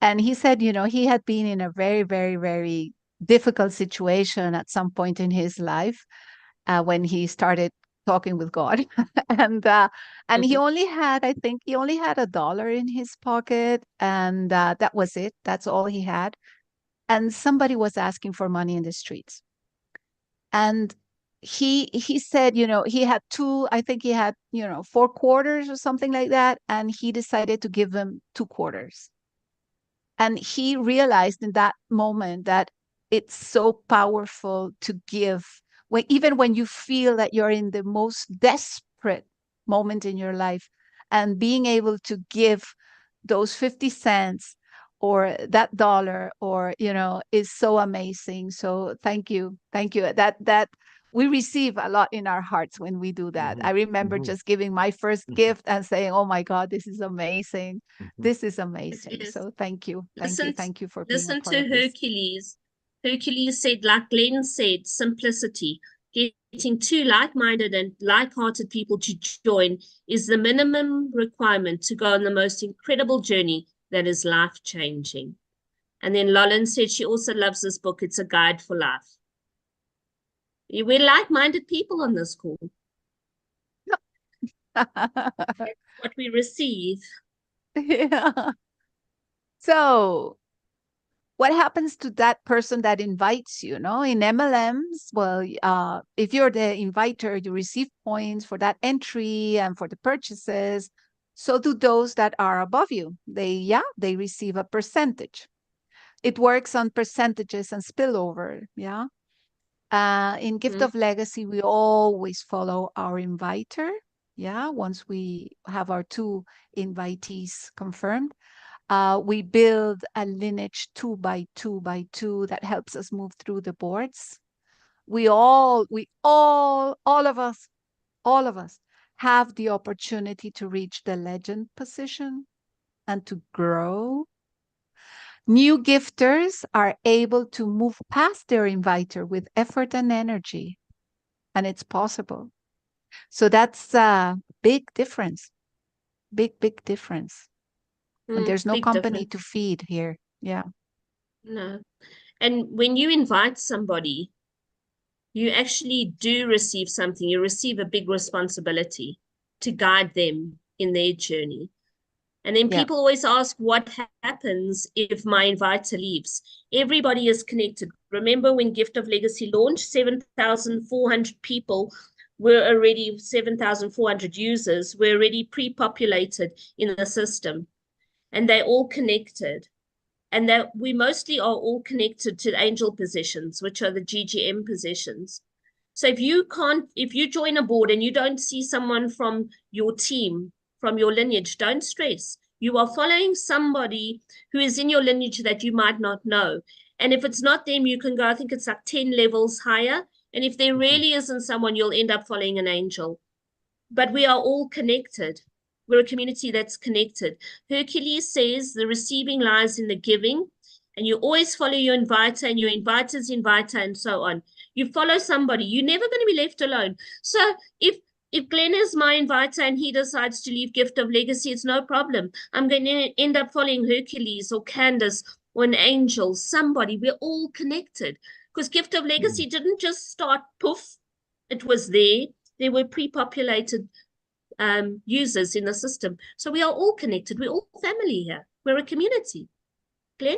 And he said, he had been in a very, very, very difficult situation at some point in his life when he started talking with God. And he only had, I think he only had $1 in his pocket, and that was it. That's all he had. And somebody was asking for money in the streets. And he said, he had I think he had, 4 quarters or something like that, and he decided to give them 2 quarters. And he realized in that moment that it's so powerful to give, even when you feel that you're in the most desperate moment in your life, and being able to give those 50 cents or that $1, or is so amazing. So thank you, that we receive a lot in our hearts when we do that. I remember just giving my first gift and saying, oh my God, this is amazing. This is amazing. is. So thank you Listen, thank you for being a listen part to of this. Hercules. Hercules said, like Glenn said, simplicity. Getting two like-minded and like-hearted people to join is the minimum requirement to go on the most incredible journey that is life-changing. And then Lolan said she also loves this book. It's a guide for life. We're like-minded people on this call. What we receive. Yeah. So what happens to that person that invites you? In MLMs, well, if you're the inviter, you receive points for that entry and for the purchases. So do those that are above you. They receive a percentage. It works on percentages and spillover. Yeah. In Gift of Legacy, we always follow our inviter. Yeah. Once we have our 2 invitees confirmed, we build a lineage 2 by 2 by 2 that helps us move through the boards. All of us have the opportunity to reach the legend position and to grow. New gifters are able to move past their inviter with effort and energy, and it's possible. So that's a big difference. Big difference. And there's no company to feed here. Yeah. No. And when you invite somebody, you actually do receive something. You receive a big responsibility to guide them in their journey. And then people always ask, what happens if my inviter leaves? Everybody is connected. Remember when Gift of Legacy launched, 7,400 people were already, 7,400 users were already pre-populated in the system. And they're all connected. And that we mostly are all connected to the angel positions, which are the GGM positions. So if you join a board and you don't see someone from your team, from your lineage, don't stress. You are following somebody who is in your lineage that you might not know. And if it's not them, you can go, I think it's like 10 levels higher. And if there really isn't someone, you'll end up following an angel. But we are all connected. We're a community that's connected. Hercules says the receiving lies in the giving, and you always follow your inviter and your inviter's inviter and so on. You follow somebody. You're never going to be left alone. So if Glenn is my inviter and he decides to leave Gift of Legacy, it's no problem. I'm going to end up following Hercules or Candace or an angel, somebody. We're all connected because Gift of Legacy didn't just start poof. It was there. There were pre-populated users in the system. So we are all connected. We're all family here. We're a community. Glenn?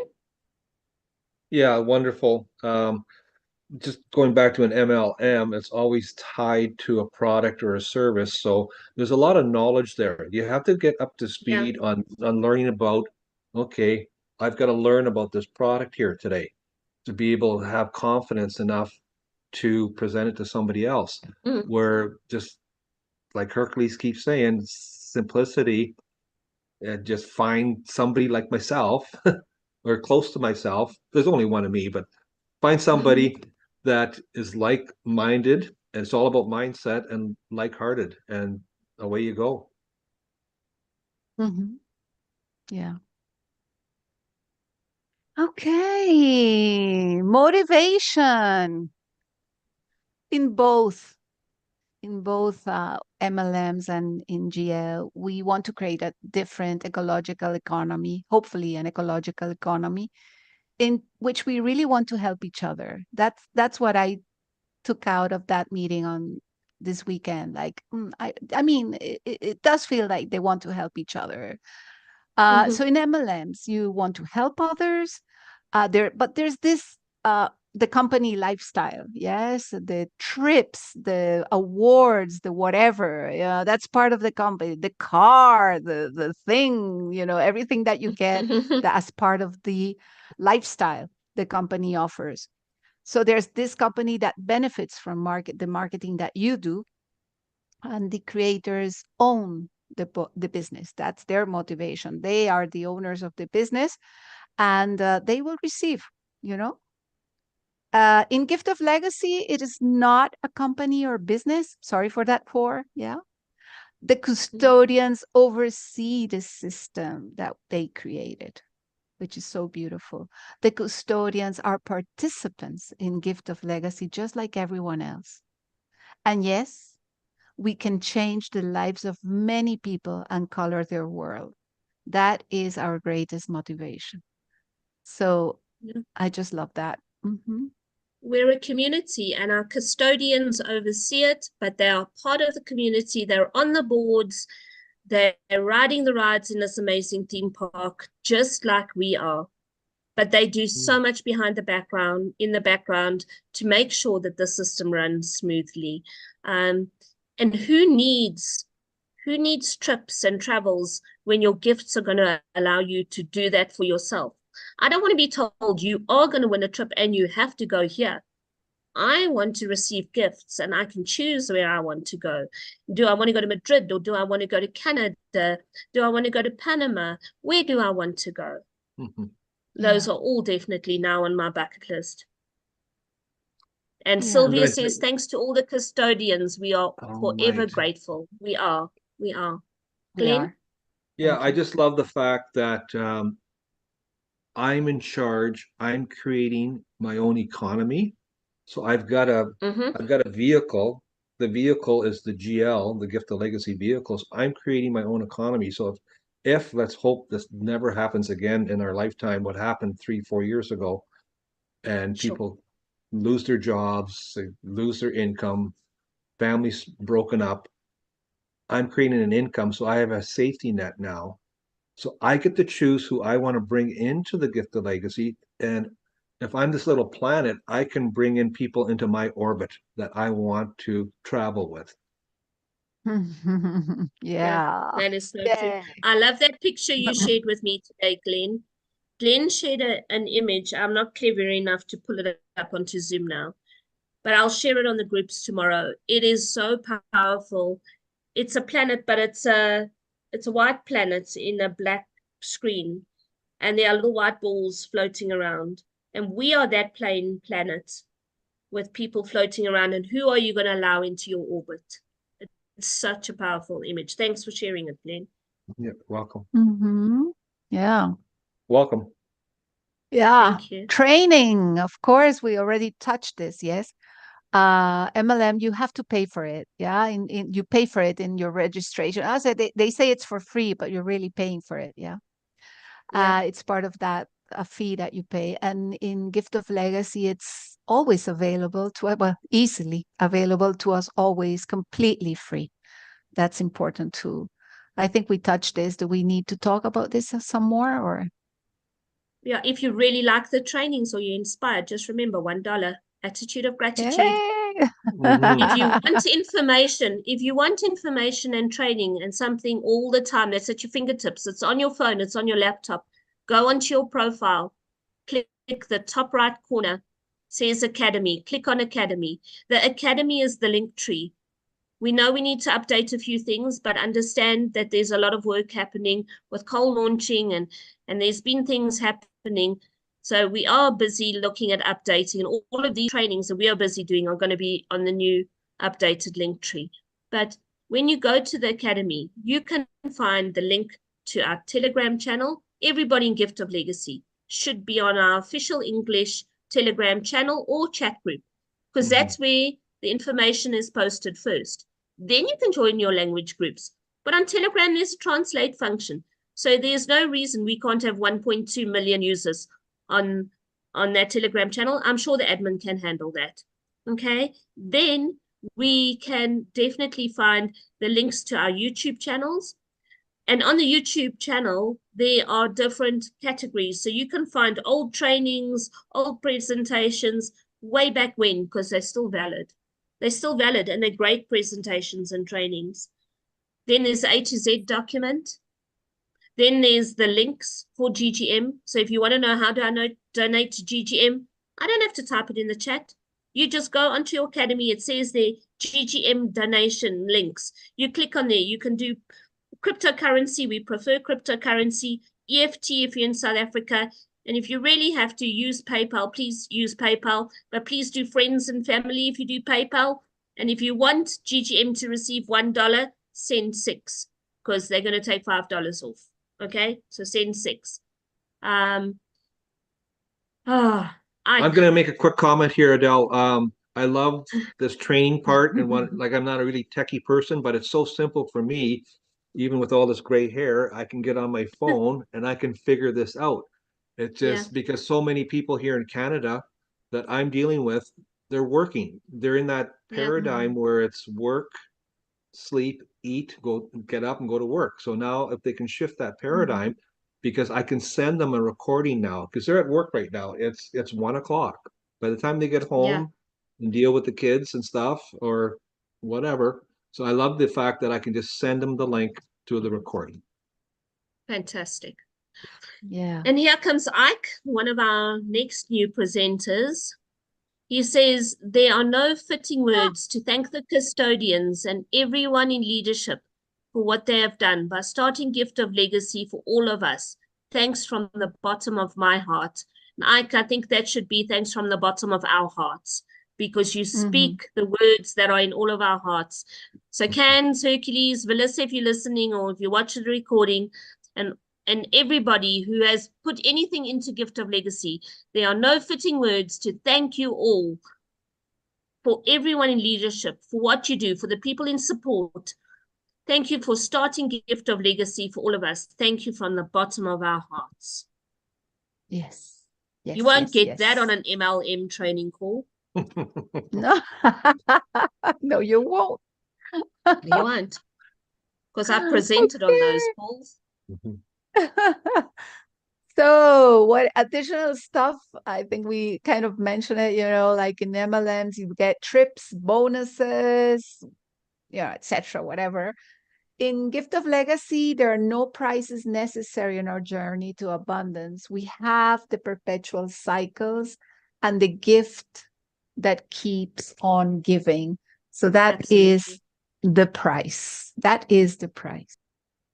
Yeah, wonderful. Just going back to an MLM, it's always tied to a product or a service. So there's a lot of knowledge there. You have to get up to speed on learning about, okay, I've got to learn about this product here today to be able to have confidence enough to present it to somebody else. Where just like Hercules keeps saying, simplicity, just find somebody like myself or close to myself. There's only one of me, but find somebody that is like-minded, and it's all about mindset and like-hearted, and away you go. Yeah. Okay. Motivation in both MLMs and in GL, we want to create a different ecological economy, hopefully an ecological economy in which we really want to help each other. That's what I took out of that meeting on this weekend. Like, I mean, it does feel like they want to help each other. So in MLMs, you want to help others. But there's this the company lifestyle, yes, the trips, the awards, the whatever. Yeah, that's part of the company. The car, the thing, everything that you get that as part of the lifestyle the company offers. So there's this company that benefits from the marketing that you do, and the creators own the business. That's their motivation. They are the owners of the business, and they will receive, in Gift of Legacy, it is not a company or business. Sorry for that, yeah. The custodians oversee the system that they created, which is so beautiful. The custodians are participants in Gift of Legacy, just like everyone else. And yes, we can change the lives of many people and color their world. That is our greatest motivation. So I just love that. We're a community and our custodians oversee it, but they are part of the community. They're on the boards. They're riding the rides in this amazing theme park, just like we are. But they do so much in the background to make sure that the system runs smoothly. And who needs trips and travels when your gifts are going to allow you to do that for yourself? I don't want to be told you are going to win a trip and you have to go here. I want to receive gifts and I can choose where I want to go. Do I want to go to Madrid, or do I want to go to Canada? Do I want to go to Panama? Where do I want to go? Those are all definitely now on my bucket list. And Sylvia says, thanks to all the custodians, we are forever grateful. We are. Glenn? Yeah, I just love the fact that I'm in charge. I'm creating my own economy. So I've got a vehicle. The vehicle is the GL, the Gift of Legacy vehicles. I'm creating my own economy. So if let's hope this never happens again in our lifetime, what happened 3-4 years ago, and people lose their jobs, they lose their income, families broken up. I'm creating an income, so I have a safety net now. So I get to choose who I want to bring into the Gift of Legacy. And if I'm this little planet, I can bring in people into my orbit that I want to travel with. Yeah. That is so true. I love that picture you shared with me today, Glenn. Glenn shared an image. I'm not clever enough to pull it up onto Zoom now, but I'll share it on the groups tomorrow. It is so powerful. It's a planet, but it's a white planet in a black screen, and there are little white balls floating around. And we are that planet with people floating around. And who are you going to allow into your orbit? It's such a powerful image. Thanks for sharing it, Glenn. Yeah, welcome. Yeah. Welcome. Yeah. Thank you. Training, of course, we already touched this, yes. MLM, you have to pay for it. Yeah. You pay for it in your registration. I said they say it's for free, but you're really paying for it. Yeah. It's part of that a fee that you pay. And in Gift of Legacy, it's always available easily available to us, always completely free. That's important too. I think we touched this. Do we need to talk about this some more, or? Yeah, if you really like the trainings or you're inspired, just remember $1, attitude of gratitude. If you want information and training and something all the time that's at your fingertips, it's on your phone, it's on your laptop, go onto your profile, click the top right corner, says Academy, click on Academy. The Academy is the link tree. We know we need to update a few things, but understand that there's a lot of work happening with Cole launching, and there's been things happening. So we are busy looking at updating, and all of these trainings that we are busy doing are going to be on the new updated link tree. But when you go to the Academy, you can find the link to our Telegram channel. Everybody in Gift of Legacy should be on our official English Telegram channel or chat group, because that's where the information is posted first. Then you can join your language groups. But on Telegram, there's a translate function. So there's no reason we can't have 1.2 million users on that Telegram channel. I'm sure the admin can handle that. Okay. Then we can definitely find the links to our YouTube channels. And on the YouTube channel, there are different categories. So you can find old trainings, old presentations, way back when, because they're still valid. They're still valid and they're great presentations and trainings. Then there's the A to Z document. Then there's the links for GGM. So if you want to know how do I donate to GGM, I don't have to type it in the chat. You just go onto your academy. It says there, GGM donation links. You click on there. You can do cryptocurrency. We prefer cryptocurrency. EFT if you're in South Africa. And if you really have to use PayPal, please use PayPal. But please do friends and family if you do PayPal. And if you want GGM to receive $1, send 6, because they're going to take $5 off. Okay, so send 6. I'm going to make a quick comment here, Adele. I love this training part, and I'm not a really techie person, but it's so simple for me. Even with all this gray hair, I can get on my phone and I can figure this out. It's just because so many people here in Canada that I'm dealing with, they're working. They're in that paradigm where it's work, sleep, eat, go, get up and go to work. So now if they can shift that paradigm, because I can send them a recording now, because they're at work right now. It's 1 o'clock. By the time they get home and deal with the kids and stuff or whatever. So I love the fact that I can just send them the link to the recording. Fantastic. Yeah. And here comes Ike, one of our next new presenters. He says, there are no fitting words to thank the custodians and everyone in leadership for what they have done by starting Gift of Legacy for all of us. Thanks from the bottom of my heart. And Ike, I think that should be thanks from the bottom of our hearts, because you speak the words that are in all of our hearts. So Cans, Hercules, Melissa, if you're listening or if you watch the recording, and everybody who has put anything into Gift of Legacy, there are no fitting words to thank you all, for everyone in leadership, for what you do, for the people in support. Thank you for starting Gift of Legacy for all of us. Thank you from the bottom of our hearts. Yes. Yes. You won't get that on an MLM training call. No, no, you won't. You won't, because I presented on those calls. So what additional stuff? I think we kind of mentioned it, like in MLMs, you get trips, bonuses, etc., whatever. In Gift of Legacy, there are no prizes necessary in our journey to abundance. We have the perpetual cycles and the gift that keeps on giving. So that is the price. That is the price.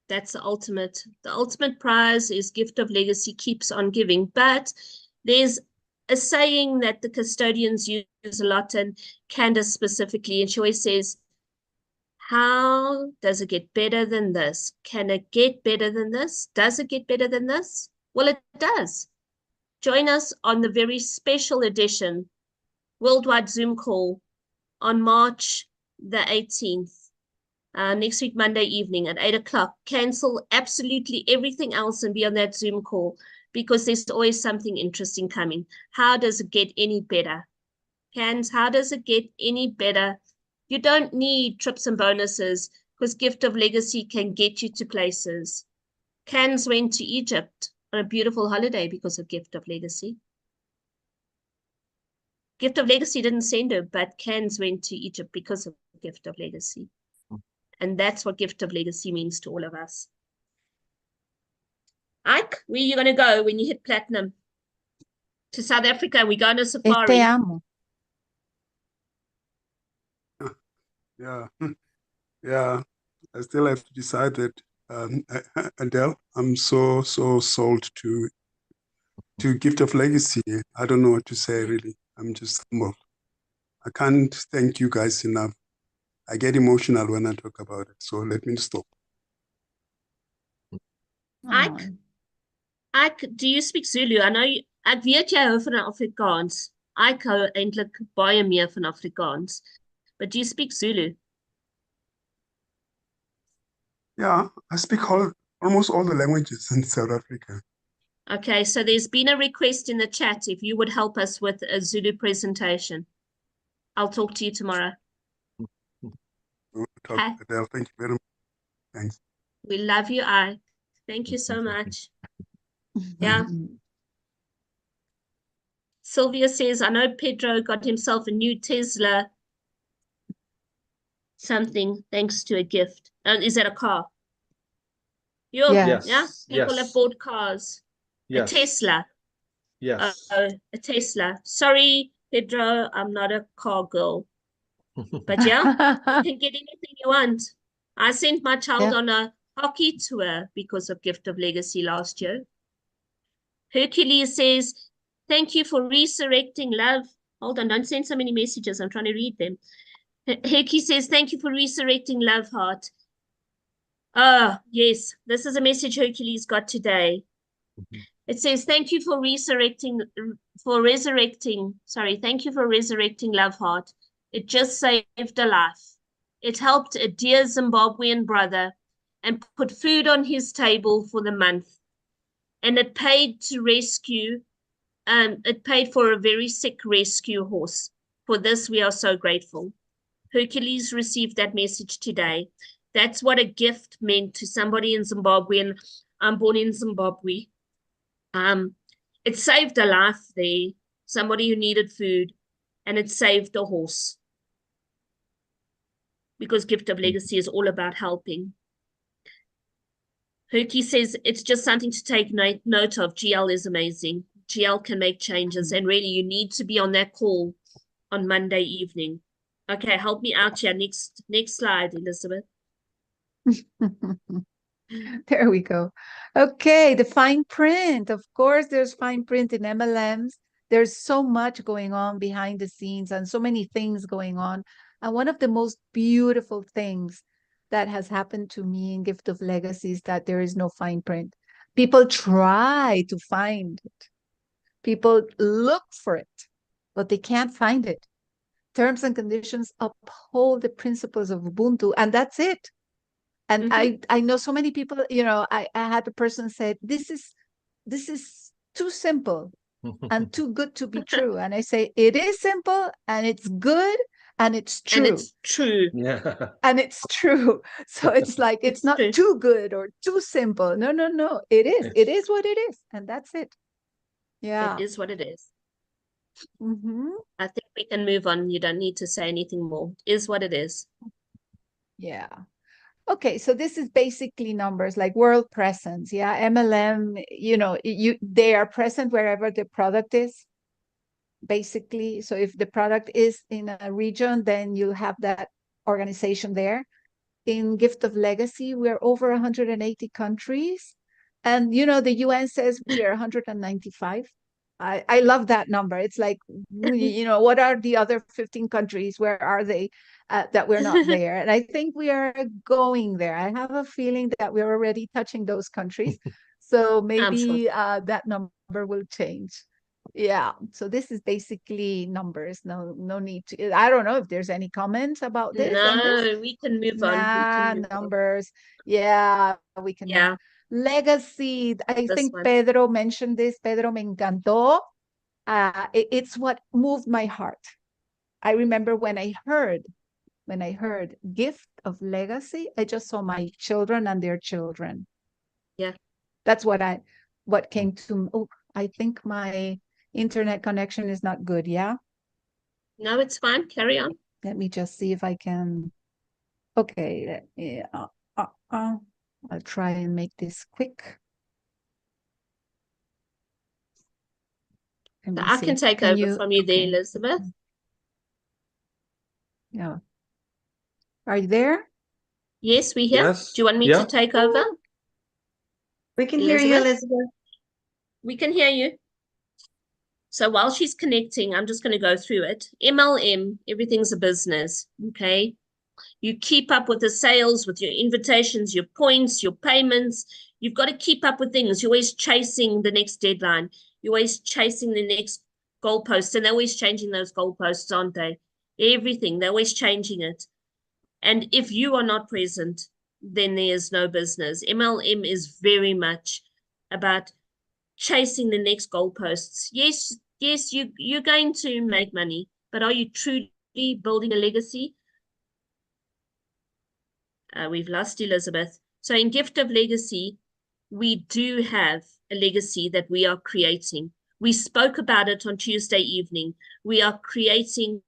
That's the ultimate. The ultimate prize is Gift of Legacy keeps on giving. But there's a saying that the custodians use a lot, and Candace specifically, and she always says, how does it get better than this? Can it get better than this? Does it get better than this? Well, it does. Join us on the very special edition worldwide Zoom call on March the 18th. Next week, Monday evening at 8 o'clock. Cancel absolutely everything else and be on that Zoom call, because there's always something interesting coming. How does it get any better? Cans, how does it get any better? You don't need trips and bonuses, because Gift of Legacy can get you to places. Cans went to Egypt on a beautiful holiday because of Gift of Legacy. Gift of Legacy didn't send her, but Cans went to Egypt because of Gift of Legacy. And that's what Gift of Legacy means to all of us. Ike, where are you going to go when you hit platinum? To South Africa. We go on a safari. Te amo. Yeah. I still have to decide that. Adele, I'm so sold to Gift of Legacy. I don't know what to say, really. I'm just humble. I can't thank you guys enough. I get emotional when I talk about it, so let me stop. Ike, do you speak Zulu? I know ek weet jy hou van Afrikaans. Ike hou eintlik baie meer van Afrikaans. But do you speak Zulu? Yeah, I speak almost all the languages in South Africa. Okay, so there's been a request in the chat if you would help us with a Zulu presentation. I'll talk to you tomorrow. talk, Okay. Adele. Thank you very much. Thanks. We love you, I. Thank you so much. Yeah. Sylvia says, I know Pedro got himself a new Tesla something thanks to a gift. Is that a car? Yeah. Yeah, Yes. people have Yes. bought cars. A Yes. Tesla. Yes. A Tesla. Sorry, Pedro, I'm not a car girl. But yeah, you can get anything you want. I sent my child Yeah. on a hockey tour because of Gift of Legacy last year. Hercules says, thank you for resurrecting love. Hold on, don't send so many messages. I'm trying to read them. Herky says, thank you for resurrecting love, heart. Ah, yes, this is a message Hercules got today. It says, thank you for resurrecting love, heart. It just saved a life. It helped a dear Zimbabwean brother and put food on his table for the month. And it paid for a very sick rescue horse. For this, we are so grateful. Hercules received that message today. That's what a gift meant to somebody in Zimbabwe, and I'm born in Zimbabwe. It saved a life there, somebody who needed food, and it saved a horse. Because Gift of Legacy is all about helping. Herky says it's just something to take note of. GL is amazing. GL can make changes, and really you need to be on that call on Monday evening. Okay, help me out here. Next slide, Elizabeth. There we go. Okay, the fine print. Of course, there's fine print in MLMs. There's so much going on behind the scenes and so many things going on. And one of the most beautiful things that has happened to me in Gift of Legacy is that there is no fine print. People try to find it. People look for it, but they can't find it. Terms and conditions uphold the principles of Ubuntu, and that's it. And I know so many people, I had a person say, this is too simple and too good to be true. And I say, it is simple and it's good and it's true. And it's true. Yeah. And it's true. So it's like, it's not true. too good or too simple. No. It is what it is. And that's it. Yeah. It is what it is. Mm-hmm. I think we can move on. You don't need to say anything more. It is what it is. Yeah. Okay, so this is basically numbers like world presence. Yeah, MLM, they are present wherever the product is, basically. So if the product is in a region, then you have that organization there. In Gift of Legacy, we're over 180 countries. And, the UN says we are 195. I love that number. It's like, what are the other 15 countries? Where are they that we're not there? And I think we are going there. I have a feeling that we're already touching those countries. So maybe that number will change. Yeah. So this is basically numbers. No need to. I don't know if there's any comments about this. No, we can move on. Numbers. Yeah, we can. Yeah. Legacy. I think one. Pedro mentioned this. Pedro me encantó. It's what moved my heart. I remember when I heard Gift of Legacy, I just saw my children and their children. Yeah. That's what came to. Oh, I think my internet connection is not good. Yeah. No, it's fine. Carry on. Let me just see if I can. Okay. I'll try and make this quick. I can take over from you there, Elizabeth. Yeah. Are you there? Yes, we're here. Yes. Do you want me to take over? We can hear you, Elizabeth. We can hear you. So while she's connecting, I'm just going to go through it. MLM, everything's a business, okay? You keep up with the sales, with your invitations, your points, your payments. You've got to keep up with things. You're always chasing the next deadline. You're always chasing the next goalposts, and they're always changing those goalposts, aren't they? Everything, they're always changing it. And if you are not present, then there's no business. MLM is very much about chasing the next goalposts. Yes, you're going to make money, but are you truly building a legacy? We've lost Elizabeth. So in Gift of Legacy, we do have a legacy that we are creating. We spoke about it on Tuesday evening. We are creating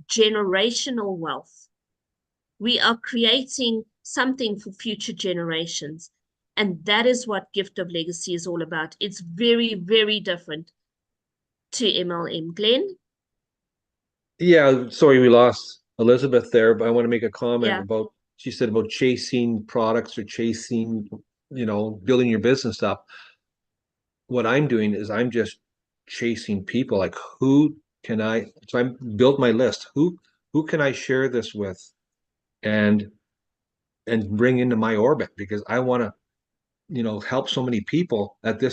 generational wealth. We are creating something for future generations. And that is what Gift of Legacy is all about. It's very, very different to MLM. Glenn? Yeah, sorry we lost Elizabeth there, but I want to make a comment Yeah. about, she said about chasing products or chasing, building your business up. What I'm doing is I'm just chasing people. Like, so I built my list. Who can I share this with and bring into my orbit? Because I want to, help so many people at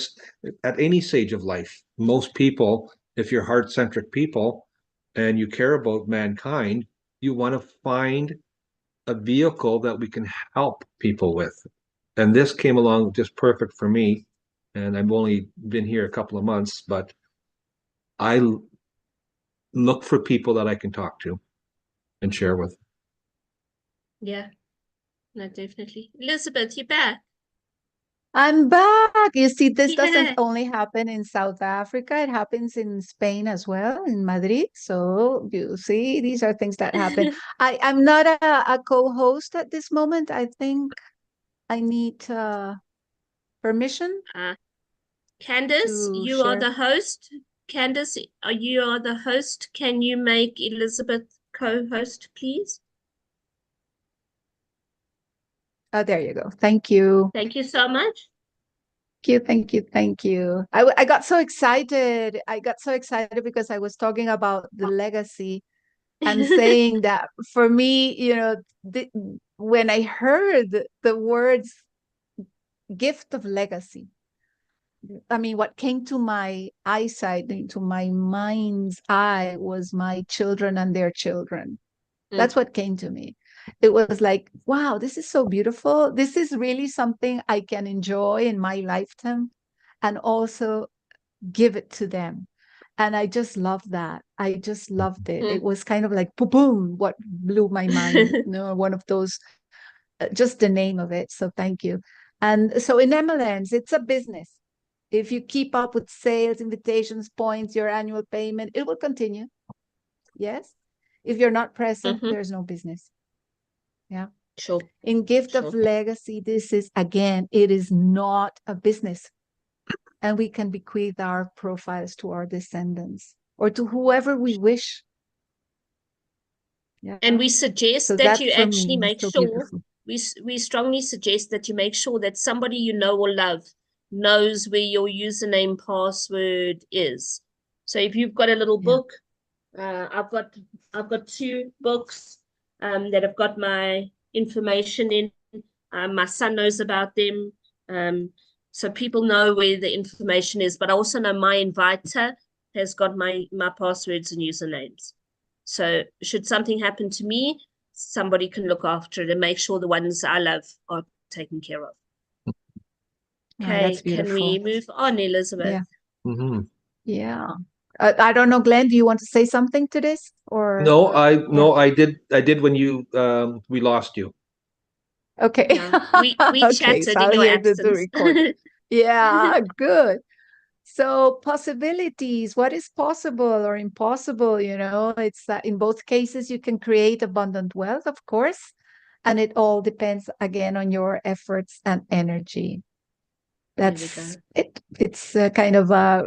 any stage of life. Most people, if you're heart-centric people and you care about mankind, you want to find a vehicle that we can help people with. And this came along just perfect for me. And I've only been here a couple of months, but I look for people that I can talk to and share with. Yeah, no, definitely. Elizabeth, you're back. I'm back. You see, this Yeah. doesn't only happen in South Africa, it happens in Spain as well, in Madrid. So you see, these are things that happen. I'm not a co-host at this moment. I think I need permission Candace, to you are share. the host. Candace, you are the host. Can you make Elizabeth co-host, please? Oh, there you go. Thank you. Thank you so much. Thank you. I got so excited. I got so excited because I was talking about the legacy and saying that for me, when I heard the words gift of legacy, I mean, what came to my eyesight, into my mind's eye, was my children and their children. That's what came to me. It was like, wow, this is so beautiful. This is really something I can enjoy in my lifetime and also give it to them. And I just loved that. I just loved it. It was kind of like, boom, boom, what blew my mind. One of those, just the name of it. So thank you. And so in MLMs, it's a business. If you keep up with sales, invitations, points, your annual payment, it will continue. Yes. If you're not present, there's no business. Yeah. Sure. In Gift of Legacy, this is, again, it is not a business. And we can bequeath our profiles to our descendants or to whoever we wish. Yeah. And we suggest So that you for actually me make so sure, beautiful. we strongly suggest that you make sure that somebody you know or love knows where your username password is. So if you've got a little book, I've got 2 books that have got my information in. My son knows about them. So people know where the information is, but I also know my inviter has got my passwords and usernames. So should something happen to me, somebody can look after it and make sure the ones I love are taken care of. Okay, can we move on, Elizabeth? Yeah. Mm-hmm. Yeah. I don't know, Glenn, do you want to say something to this? Or No, I did when we lost you. okay. Yeah, we Okay, chatted so I'll in your hear the absence. recording. Yeah, good. So possibilities, what is possible or impossible, it's in both cases you can create abundant wealth, of course, and it all depends again on your efforts and energy. That's it. It's a kind of a,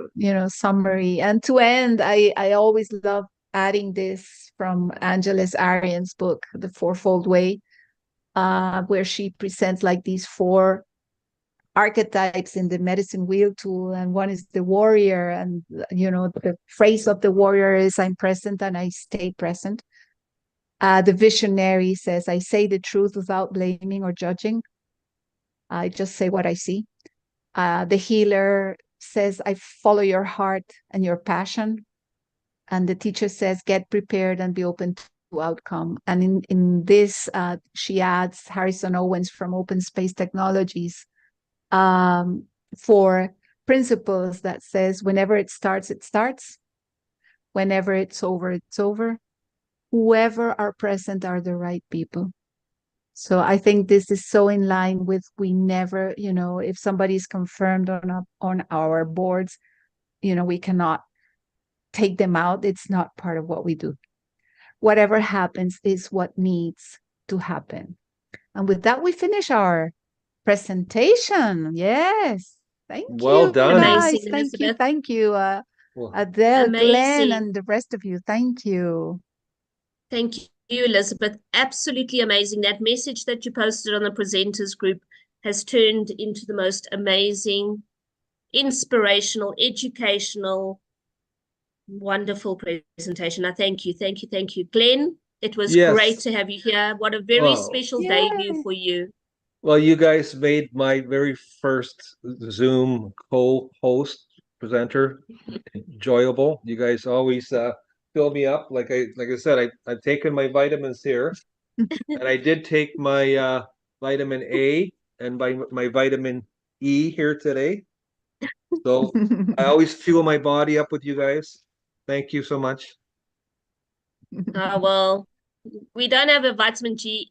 summary. And to end, I always love adding this from Angeles Arian's book, The Fourfold Way, where she presents like these 4 archetypes in the medicine wheel tool. And one is the warrior. And, the phrase of the warrior is, I'm present and I stay present. The visionary says, I say the truth without blaming or judging. I just say what I see. The healer says, I follow your heart and your passion. And the teacher says, get prepared and be open to outcome. And in this, she adds Harrison Owens from Open Space Technologies for principles that says, whenever it starts, it starts. Whenever it's over, it's over. Whoever are present are the right people. So I think this is so in line with we never, if somebody is confirmed on our boards, we cannot take them out. It's not part of what we do. Whatever happens is what needs to happen. And with that, we finish our presentation. Yes. Thank Well you, done. guys. Amazing, Thank you. Elizabeth. Thank you, Well, Adele, Glenn, Amazing. and the rest of you. Thank you. Thank you, Elizabeth. Absolutely amazing. That message that you posted on the presenters group has turned into the most amazing, inspirational, educational, wonderful presentation. I thank you, thank you, thank you. Glenn, it was great yes. to have you here. What a very Well, special Yay. debut for you. well, you guys made my very first Zoom co-host presenter enjoyable. You guys always fill me up. Like I said, I've taken my vitamins here, and I did take my vitamin A and my vitamin E here today. So I always fuel my body up with you guys. Thank you so much. Well, we don't have a vitamin G,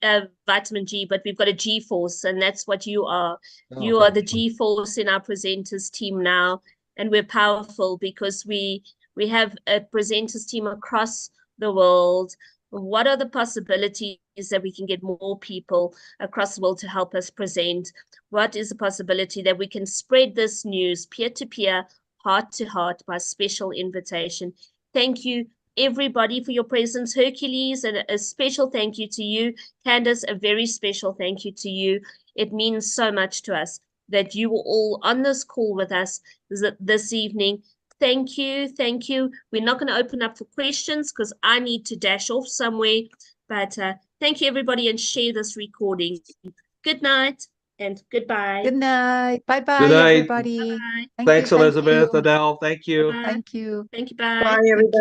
but we've got a G force, and that's what you are. You are the G force in our presenters team now, and we're powerful because we have a presenters team across the world. What are the possibilities that we can get more people across the world to help us present? What is the possibility that we can spread this news peer to peer, heart to heart by special invitation? Thank you, everybody, for your presence. Hercules, and a special thank you to you. Candace, a very special thank you to you. It means so much to us that you were all on this call with us this evening. Thank you. Thank you. We're not going to open up for questions because I need to dash off somewhere. But thank you, everybody, and share this recording. Good night and goodbye. Good night. Bye-bye, Good night. everybody. Bye. Thank Thanks, you. Thank Elizabeth, you. Adele. Thank you. Bye. Thank you. Thank you. Bye. Bye, Thank everybody.